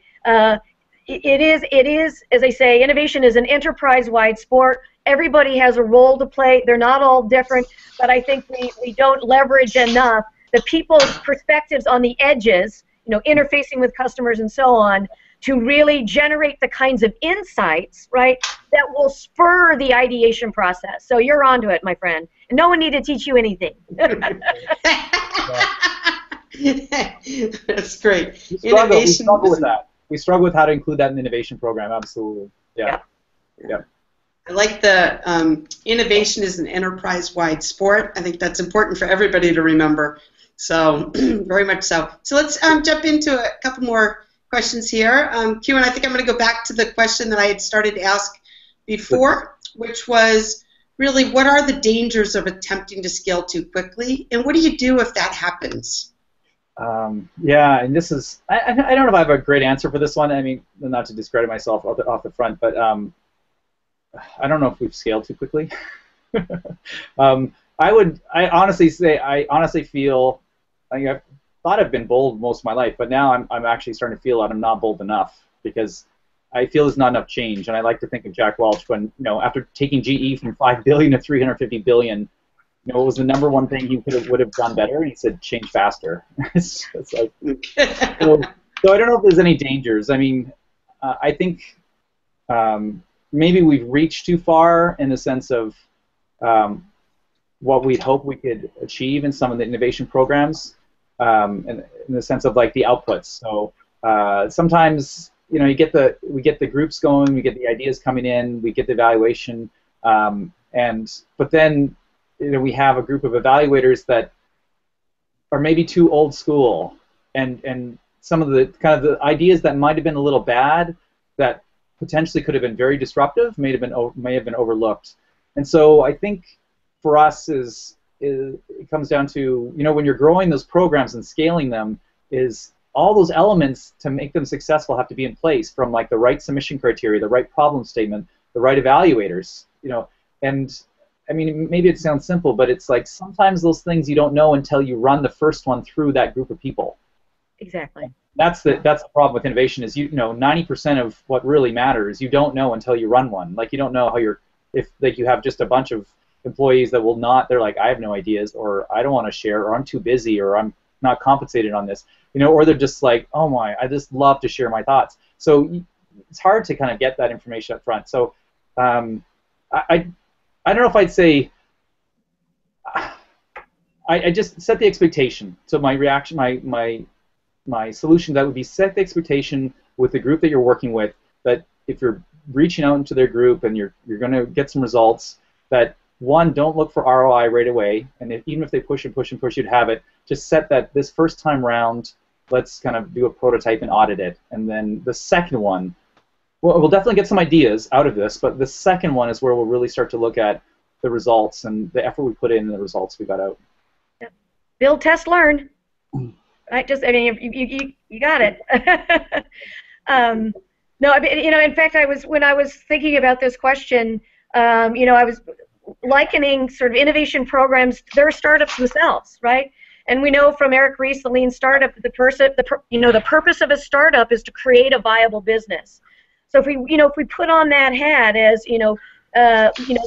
Speaker 3: It is, as I say, innovation is an enterprise-wide sport. Everybody has a role to play. They're not all different, but I think we don't leverage enough the people's perspectives on the edges, interfacing with customers and so on, to really generate the kinds of insights, right, that will spur the ideation process. So you're onto it, my friend. And no one need to teach you anything.
Speaker 1: That's great.
Speaker 2: We struggle with that. We struggle with how to include that in the innovation program. Absolutely. Yeah.
Speaker 1: I like the innovation is an enterprise-wide sport. I think that's important for everybody to remember. So very much so. So let's jump into a couple more questions here. Q, and I think I'm going to go back to the question that I had started to ask before, which was really, what are the dangers of attempting to scale too quickly, and what do you do if that happens?
Speaker 2: Yeah, and this is, I don't know if I have a great answer for this one. I mean, not to discredit myself off the front, but I don't know if we've scaled too quickly. I honestly feel, I've thought I've been bold most of my life, but now I'm actually starting to feel that I'm not bold enough, because I feel there's not enough change. And I like to think of Jack Welch when, after taking GE from $5 billion to $350 billion, what was the number one thing he would have done better? And he said, change faster. it's like, so I don't know if there's any dangers. I mean, I think maybe we've reached too far in the sense of what we'd hope we could achieve in some of the innovation programs. in the sense of like the outputs. So sometimes we get the groups going, we get the ideas coming in, we get the evaluation, but then we have a group of evaluators that are maybe too old school, and some of the kind of the ideas that might have been a little bad, that potentially could have been very disruptive, may have been overlooked. And so I think for us it comes down to, when you're growing those programs and scaling them, is all those elements to make them successful have to be in place, from like the right submission criteria, the right problem statement, the right evaluators, and I mean, maybe it sounds simple, but it's like sometimes those things you don't know until you run the first one through that group of people.
Speaker 3: Exactly.
Speaker 2: That's the problem with innovation, is 90% of what really matters you don't know until you run one. Like, you don't know how if you have just a bunch of employees that will not, they're like, I have no ideas, or I don't want to share, or I'm too busy, or I'm not compensated on this, or they're just like, oh my, I just love to share my thoughts. So it's hard to kind of get that information up front. So I don't know if I'd say, I just set the expectation. So my reaction, my solution, that would be set the expectation with the group that you're working with, that if you're reaching out into their group and you're going to get some results, that one, don't look for ROI right away, and even if they push and push and push you to have it, just set that this first time round, let's kind of do a prototype and audit it. And then the second one, well, we'll definitely get some ideas out of this, but the second one is where we'll really start to look at the results and the effort we put in and the results we got out.
Speaker 3: Yep. Build, test, learn. Right? You got it. No, in fact, when I was thinking about this question, I was likening sort of innovation programs. They're startups themselves, right? And we know from Eric Ries, the Lean Startup, the purpose of a startup is to create a viable business. So if we put on that hat as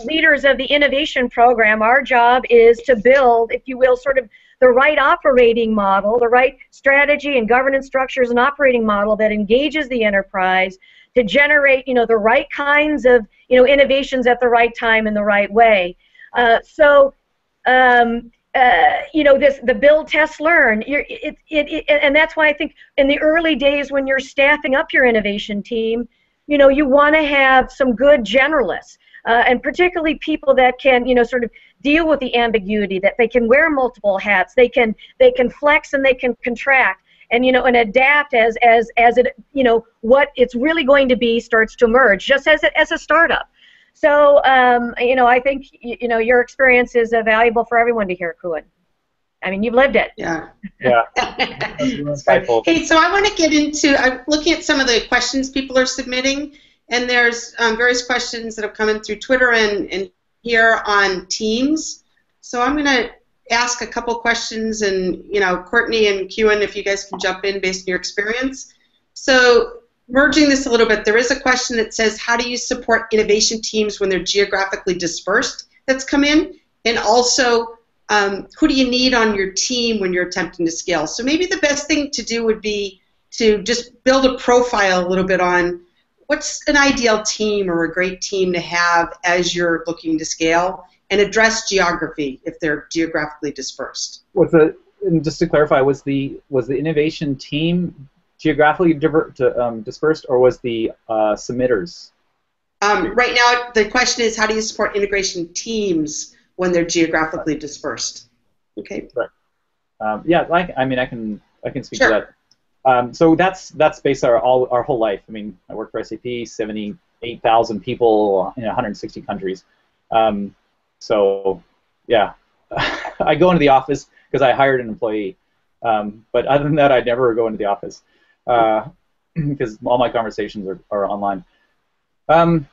Speaker 3: leaders of the innovation program, our job is to build, if you will, sort of the right operating model, the right strategy and governance structures and operating model that engages the enterprise to generate, the right kinds of, innovations at the right time in the right way. The build, test, learn, and that's why I think in the early days when you're staffing up your innovation team, you want to have some good generalists, and particularly people that can, sort of deal with the ambiguity, that they can wear multiple hats, they can flex and they can contract, and and adapt as it, what it's really going to be starts to emerge, just as a startup. So I think your experience is valuable for everyone to hear, Kuan. I mean, you've lived it.
Speaker 1: Yeah.
Speaker 2: Yeah.
Speaker 1: Hey, so I want to get into, I'm looking at some of the questions people are submitting, and there's various questions that have come in through Twitter and here on Teams. So I'm going to ask a couple questions, and Courtney and Kewan, if you guys can jump in based on your experience. So merging this a little bit, there is a question that says, how do you support innovation teams when they're geographically dispersed? That's come in, and also, who do you need on your team when you're attempting to scale? So maybe the best thing to do would be to just build a profile a little bit on what's an ideal team or a great team to have as you're looking to scale, and address geography if they're geographically dispersed.
Speaker 2: And just to clarify, was the innovation team geographically dispersed, or was the submitters?
Speaker 1: Right now, the question is, how do you support integration teams when they're geographically dispersed? Okay.
Speaker 2: Right. Yeah, I can speak
Speaker 1: Sure.
Speaker 2: to that. So that's based our whole life. I mean, I work for SAP, 78,000 people in 160 countries. So yeah, I go into the office because I hired an employee. But other than that, I'd never go into the office because all my conversations are online. I'm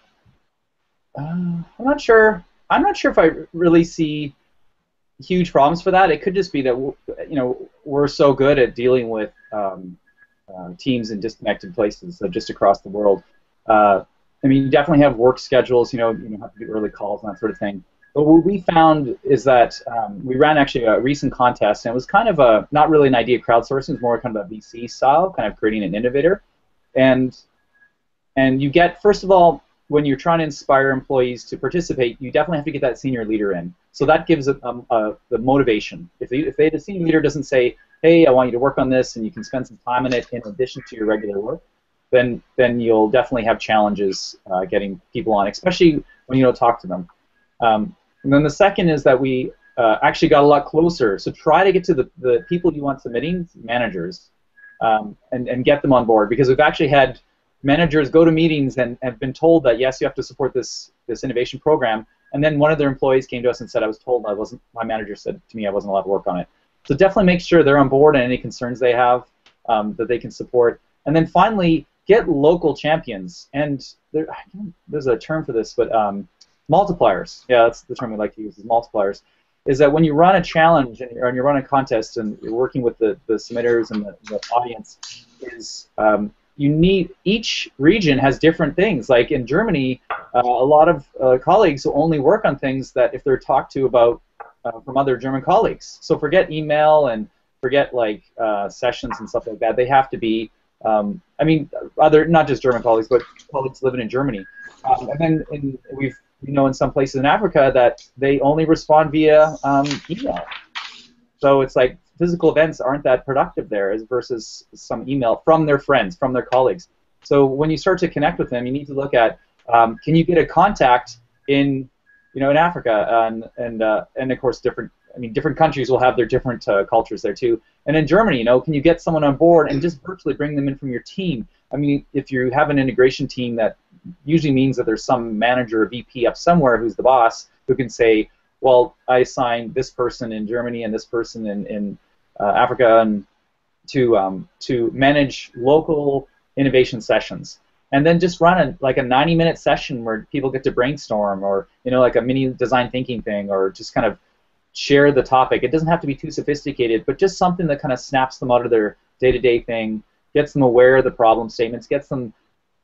Speaker 2: not sure if I really see huge problems for that. It could just be that we're so good at dealing with teams in disconnected places, just across the world. I mean, you definitely have work schedules. You have to do early calls and that sort of thing. But what we found is that we ran actually a recent contest, and it was kind of not really an idea crowdsourcing, it was more kind of a VC style, kind of creating an innovator. And you get, first of all, when you're trying to inspire employees to participate, you definitely have to get that senior leader in. So that gives the motivation. If the senior leader doesn't say, hey, I want you to work on this, and you can spend some time on it in addition to your regular work, then you'll definitely have challenges getting people on, especially when you don't talk to them. And then the second is that we actually got a lot closer. So try to get to the people you want submitting, managers, and get them on board, because we've actually had managers go to meetings and have been told that yes, you have to support this innovation program, and then one of their employees came to us and said, I was told my manager said to me I wasn't allowed to work on it. So definitely make sure they're on board and any concerns they have that they can support. And then finally, get local champions. And there's a term for this, but multipliers. Yeah, that's the term we like to use, is multipliers. Is that when you run a challenge and you run a contest and you're working with the submitters and the audience, is you need, each region has different things. Like in Germany, a lot of colleagues will only work on things that if they're talked to about from other German colleagues. So forget email and forget like sessions and stuff like that. They have to be, I mean, other, not just German colleagues, but colleagues living in Germany. And then in some places in Africa that they only respond via email. So it's like physical events aren't that productive there versus some email from their friends, from their colleagues. So when you start to connect with them, you need to look at can you get a contact in Africa and of course different countries will have their different cultures there too. And in Germany, can you get someone on board and just virtually bring them in from your team? I mean, if you have an integration team, that usually means that there's some manager or VP up somewhere who's the boss who can say, well, I assigned this person in Germany and this person in Africa and to manage local innovation sessions. And then just run like a 90-minute session where people get to brainstorm, or like a mini design thinking thing, or just kind of share the topic. It doesn't have to be too sophisticated, but just something that kind of snaps them out of their day-to-day thing, gets them aware of the problem statements, gets them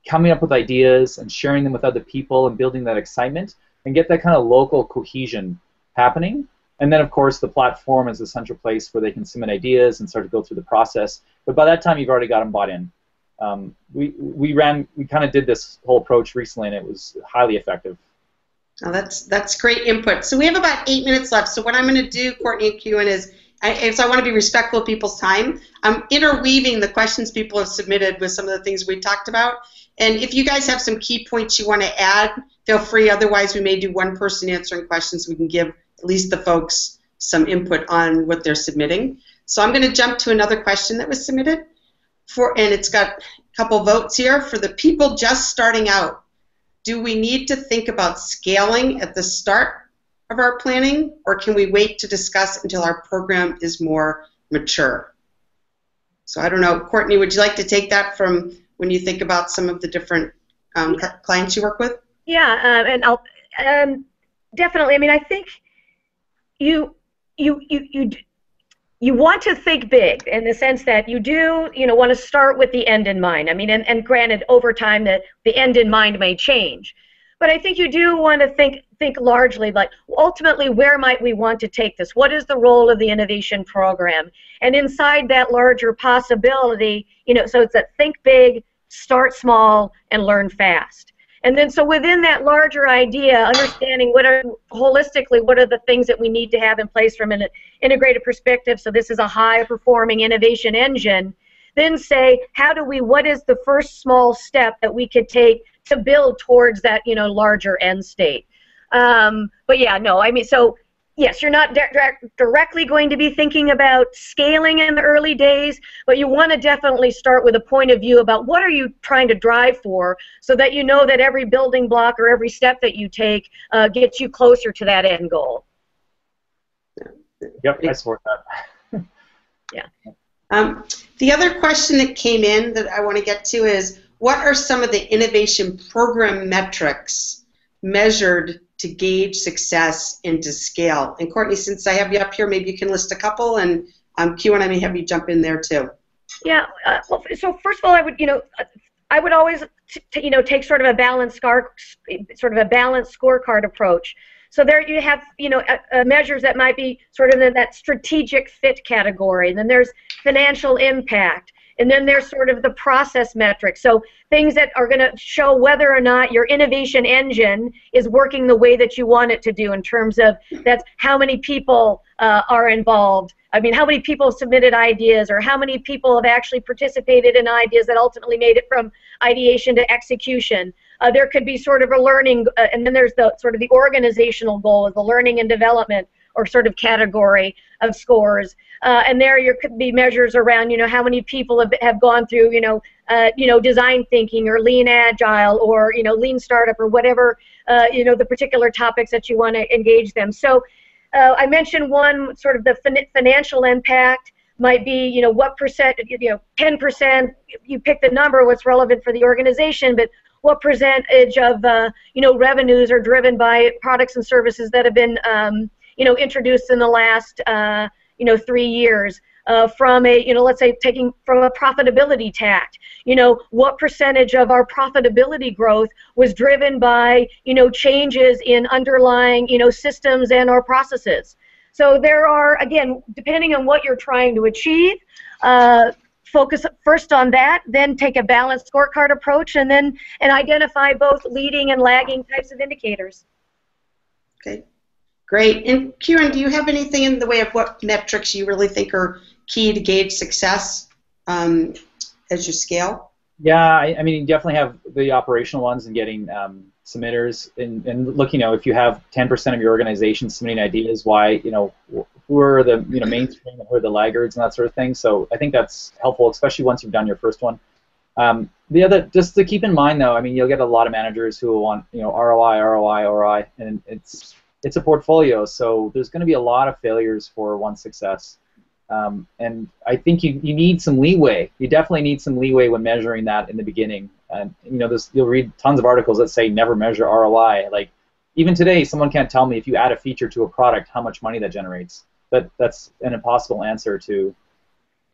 Speaker 2: coming up with ideas and sharing them with other people and building that excitement, and get that kind of local cohesion happening. And then, of course, the platform is the central place where they can submit ideas and start to go through the process. But by that time, you've already got them bought in. We kind of did this whole approach recently, and it was highly effective.
Speaker 1: Oh, that's great input. So we have about 8 minutes left. So what I'm going to do, Courtney and Kewan, is I want to be respectful of people's time. I'm interweaving the questions people have submitted with some of the things we talked about. And if you guys have some key points you want to add, feel free. Otherwise, we may do one person answering questions. We can give at least the folks some input on what they're submitting. So I'm going to jump to another question that was submitted, and it's got a couple votes here. For the people just starting out, do we need to think about scaling at the start of our planning, or can we wait to discuss until our program is more mature? So I don't know, Courtney, would you like to take that from when you think about some of the different clients you work with? Yeah,
Speaker 3: and I'll definitely. I mean, I think you want to think big in the sense that you do, want to start with the end in mind. I mean, and granted, over time, the end in mind may change. But I think you do want to think largely, like, ultimately, where might we want to take this? What is the role of the innovation program? And inside that larger possibility, so it's that think big, start small, and learn fast. And then so within that larger idea, understanding holistically what are the things that we need to have in place from an integrated perspective, so this is a high-performing innovation engine, then say, what is the first small step that we could take to build towards that, larger end state? But yeah, no, I mean, so yes, you're not directly going to be thinking about scaling in the early days, but you want to definitely start with a point of view about what are you trying to drive for, so that you know that every building block or every step that you take gets you closer to that end goal.
Speaker 2: Yep, I support that.
Speaker 3: Yeah.
Speaker 1: The other question that came in that I want to get to is, what are some of the innovation program metrics measured to gauge success and to scale? And Courtney, since I have you up here, maybe you can list a couple, and Q and I may have you jump in there too.
Speaker 3: Yeah. Well, so first of all, I would always take sort of a balanced scorecard approach. So there you have measures that might be sort of in that strategic fit category, and then there's financial impact. And then there's sort of the process metrics, so things that are going to show whether or not your innovation engine is working the way that you want it to do, in terms of that's how many people are involved, I mean, how many people submitted ideas, or how many people have actually participated in ideas that ultimately made it from ideation to execution. There could be sort of a learning, and then there's the sort of the organizational goal, the learning and development, or sort of category of scores. And there could be measures around, how many people have gone through, design thinking, or lean agile, or, lean startup, or whatever, the particular topics that you want to engage them. So I mentioned one, sort of the financial impact might be, what percent, 10%, you pick the number, what's relevant for the organization, but what percentage of, revenues are driven by products and services that have been, introduced in the last, 3 years, from a, let's say taking from a profitability tact, what percentage of our profitability growth was driven by, changes in underlying, systems and our processes. So there are, again, depending on what you're trying to achieve, focus first on that, then take a balanced scorecard approach, and identify both leading and lagging types of indicators.
Speaker 1: Okay. Great. And Kieran, do you have anything in the way of what metrics you really think are key to gauge success as you scale?
Speaker 2: Yeah, I mean, you definitely have the operational ones and getting submitters and looking, if you have 10% of your organization submitting ideas, why, who are the mainstream and who are the laggards and that sort of thing. So I think that's helpful, especially once you've done your first one. The other, just to keep in mind though, I mean, you'll get a lot of managers who will want, ROI, and it's a portfolio, so there's going to be a lot of failures for one success. And I think you need some leeway. You definitely need some leeway when measuring that in the beginning. And you'll read tons of articles that say never measure ROI. Like even today, someone can't tell me if you add a feature to a product how much money that generates. That's an impossible answer to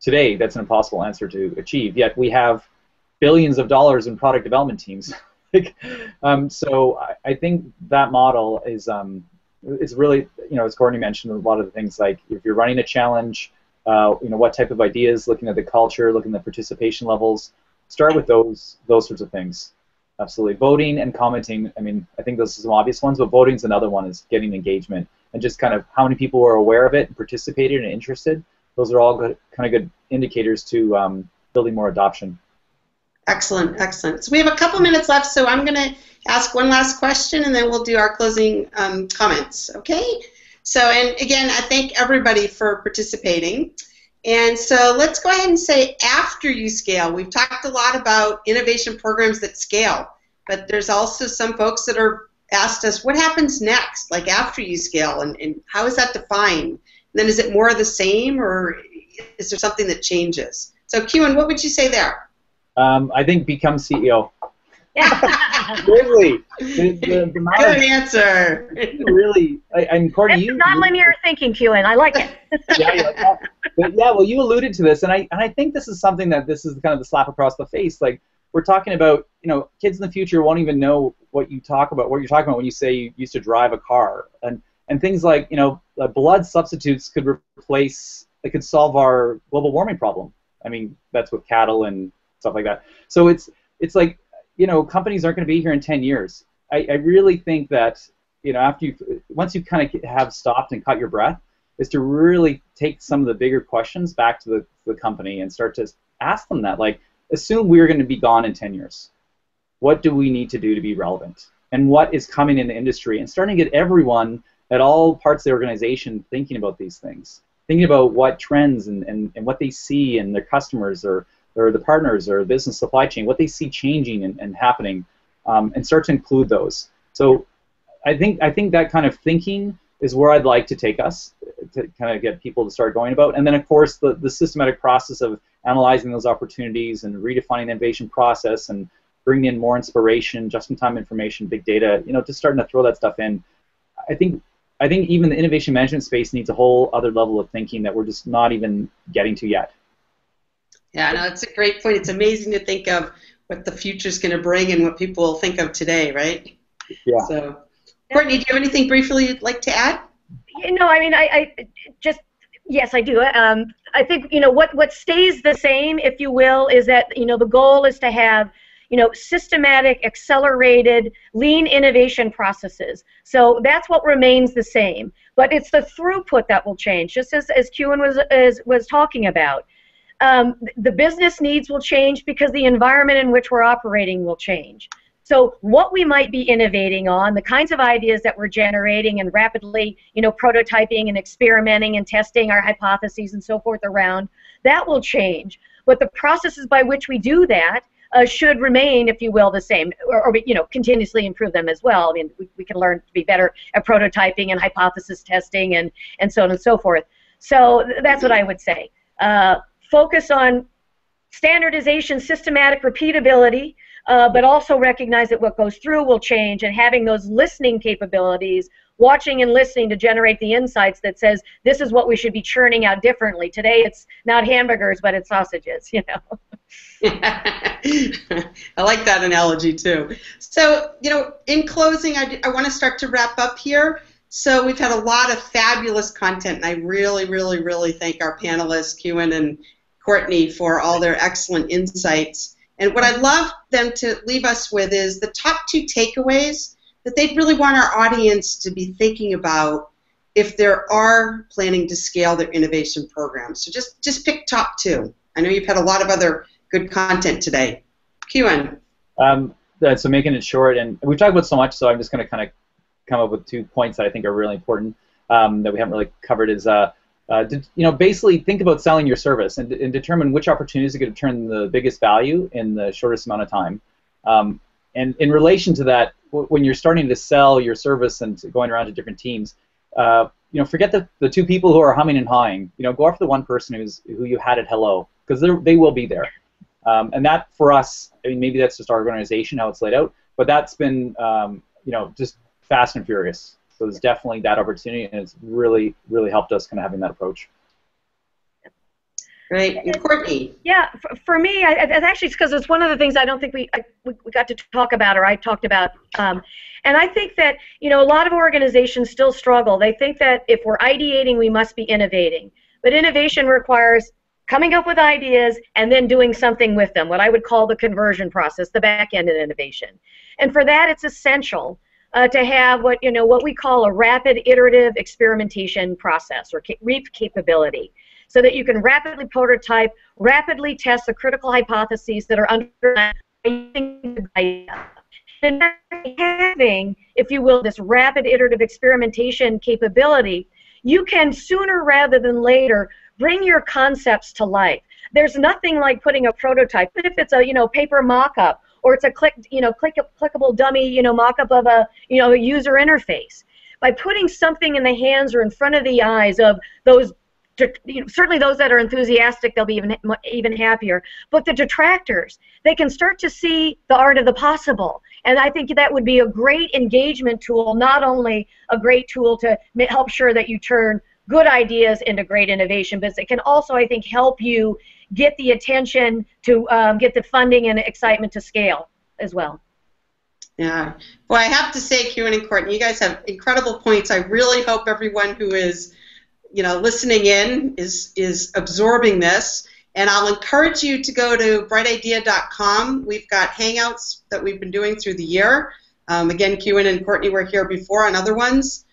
Speaker 2: today. That's an impossible answer to achieve. Yet we have billions of dollars in product development teams. So I think that model is. It's really, as Courtney mentioned, a lot of the things like if you're running a challenge, what type of ideas, looking at the culture, looking at the participation levels, start with those sorts of things. Absolutely. Voting and commenting, I mean, I think those are some obvious ones, but voting's another one, is getting engagement and just kind of how many people are aware of it and participated and interested. Those are all good, kind of good indicators to building more adoption.
Speaker 1: Excellent, excellent. So we have a couple minutes left, so I'm going to ask one last question, and then we'll do our closing comments, okay? So, and again, I thank everybody for participating. And so let's go ahead and say after you scale. We've talked a lot about innovation programs that scale, but there's also some folks that are asked us, what happens next, like after you scale, and how is that defined? And then is it more of the same, or is there something that changes? So, Kieran, what would you say there?
Speaker 2: I think become CEO. Really? The
Speaker 1: Good answer.
Speaker 2: Really, and Courtney,
Speaker 3: that's non-linear thinking, Kieran. I like it.
Speaker 2: Yeah, you like that? But yeah, well, you alluded to this, and I think this is something that this is kind of the slap across the face. Like we're talking about, kids in the future won't even know what you're talking about when you say you used to drive a car, and things like blood substitutes could could solve our global warming problem. I mean, that's with cattle and stuff like that. So it's like, companies aren't going to be here in 10 years. I really think that, once you kind of have stopped and caught your breath, is to really take some of the bigger questions back to the company and start to ask them that. Like, assume we're going to be gone in 10 years. What do we need to do to be relevant? And what is coming in the industry? And starting to get everyone at all parts of the organization thinking about these things. Thinking about what trends and what they see in their customers or the partners or business supply chain, what they see changing and happening, and start to include those. So I think that kind of thinking is where I'd like to take us, to kind of get people to start going about. And then, of course, the systematic process of analyzing those opportunities and redefining the innovation process and bringing in more inspiration, just-in-time information, big data, just starting to throw that stuff in. I think even the innovation management space needs a whole other level of thinking that we're just not even getting to yet.
Speaker 1: Yeah, no, it's a great point. It's amazing to think of what the future's going to bring and what people will think of today, right?
Speaker 2: Yeah.
Speaker 1: So, Courtney, do you have anything briefly you'd like to add?
Speaker 3: I mean, yes, I do. I think, what stays the same, if you will, is that, the goal is to have, systematic, accelerated, lean innovation processes. So that's what remains the same. but it's the throughput that will change, just as Kewen was talking about. The business needs will change because the environment in which we're operating will change. So what we might be innovating on, the kinds of ideas that we're generating and rapidly, prototyping and experimenting and testing our hypotheses and so forth around, that will change. But the processes by which we do that should remain, if you will, the same, or continuously improve them as well. I mean, we can learn to be better at prototyping and hypothesis testing and so on and so forth. So that's what I would say. Focus on standardization, systematic repeatability, but also recognize that what goes through will change, and having those listening capabilities, watching and listening to generate the insights that says this is what we should be churning out differently. Today it's not hamburgers, but it's sausages,
Speaker 1: I like that analogy too. So, in closing, I want to start to wrap up here. So we've had a lot of fabulous content, and I really, really, really thank our panelists, Kewen and Courtney, for all their excellent insights. And what I'd love them to leave us with is the top 2 takeaways that they'd really want our audience to be thinking about if they are planning to scale their innovation programs. So just pick top 2. I know you've had a lot of other good content today. Kewen.
Speaker 2: So making it short, and we've talked about so much, so I'm just going to kind of come up with 2 points that I think are really important that we haven't really covered. Is basically think about selling your service and determine which opportunities are going to turn the biggest value in the shortest amount of time. And in relation to that, when you're starting to sell your service and going around to different teams, forget the 2 people who are humming and hawing. Go after the one person who you had at hello, because they will be there. And that for us, I mean, maybe that's just our organization, how it's laid out, but that's been just fast and furious. So there's definitely that opportunity, and it's really, really helped us kind of having that approach.
Speaker 1: Right. And Courtney?
Speaker 3: Yeah, for me, actually, it's because it's one of the things I don't think we got to talk about, or I talked about. And I think that, a lot of organizations still struggle. They think that if we're ideating, we must be innovating. But innovation requires coming up with ideas and then doing something with them, what I would call the conversion process, the back end of innovation. And for that, it's essential to have what we call a rapid iterative experimentation process, or REAP capability, so that you can rapidly prototype, rapidly test the critical hypotheses that are underlying the idea. And having, if you will, this rapid iterative experimentation capability, you can sooner rather than later bring your concepts to life. There's nothing like putting a prototype, but if it's a paper mock-up, or it's a clickable dummy, mock-up of a, a user interface. By putting something in the hands or in front of the eyes of those, certainly those that are enthusiastic, they'll be even happier. But the detractors, they can start to see the art of the possible. And I think that would be a great engagement tool, not only a great tool to help sure that you turn good ideas into great innovation, but it can also, I think, help you get the attention to get the funding and excitement to scale as well.
Speaker 1: Yeah. Well, I have to say, Kewen and Courtney, you guys have incredible points. I really hope everyone who is, listening in is absorbing this. And I'll encourage you to go to brightidea.com. We've got Hangouts that we've been doing through the year. Again, Kewen and Courtney were here before on other ones.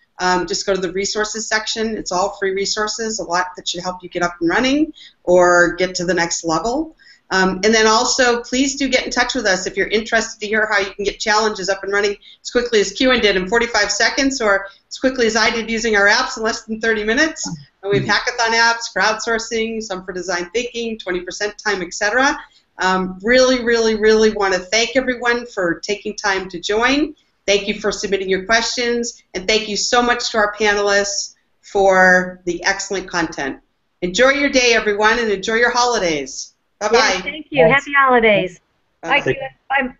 Speaker 1: Just go to the resources section. It's all free resources, a lot that should help you get up and running or get to the next level. And then also, please do get in touch with us if you're interested to hear how you can get challenges up and running as quickly as Kewen did in 45 seconds, or as quickly as I did using our apps in less than 30 minutes. And we have hackathon apps, crowdsourcing, some for design thinking, 20% time, etc. Really, really, really want to thank everyone for taking time to join. Thank you for submitting your questions, and thank you so much to our panelists for the excellent content. Enjoy your day, everyone, and enjoy your holidays. Bye-bye.
Speaker 3: Yes, thank you. Happy holidays.
Speaker 1: Bye.
Speaker 3: Bye. Bye.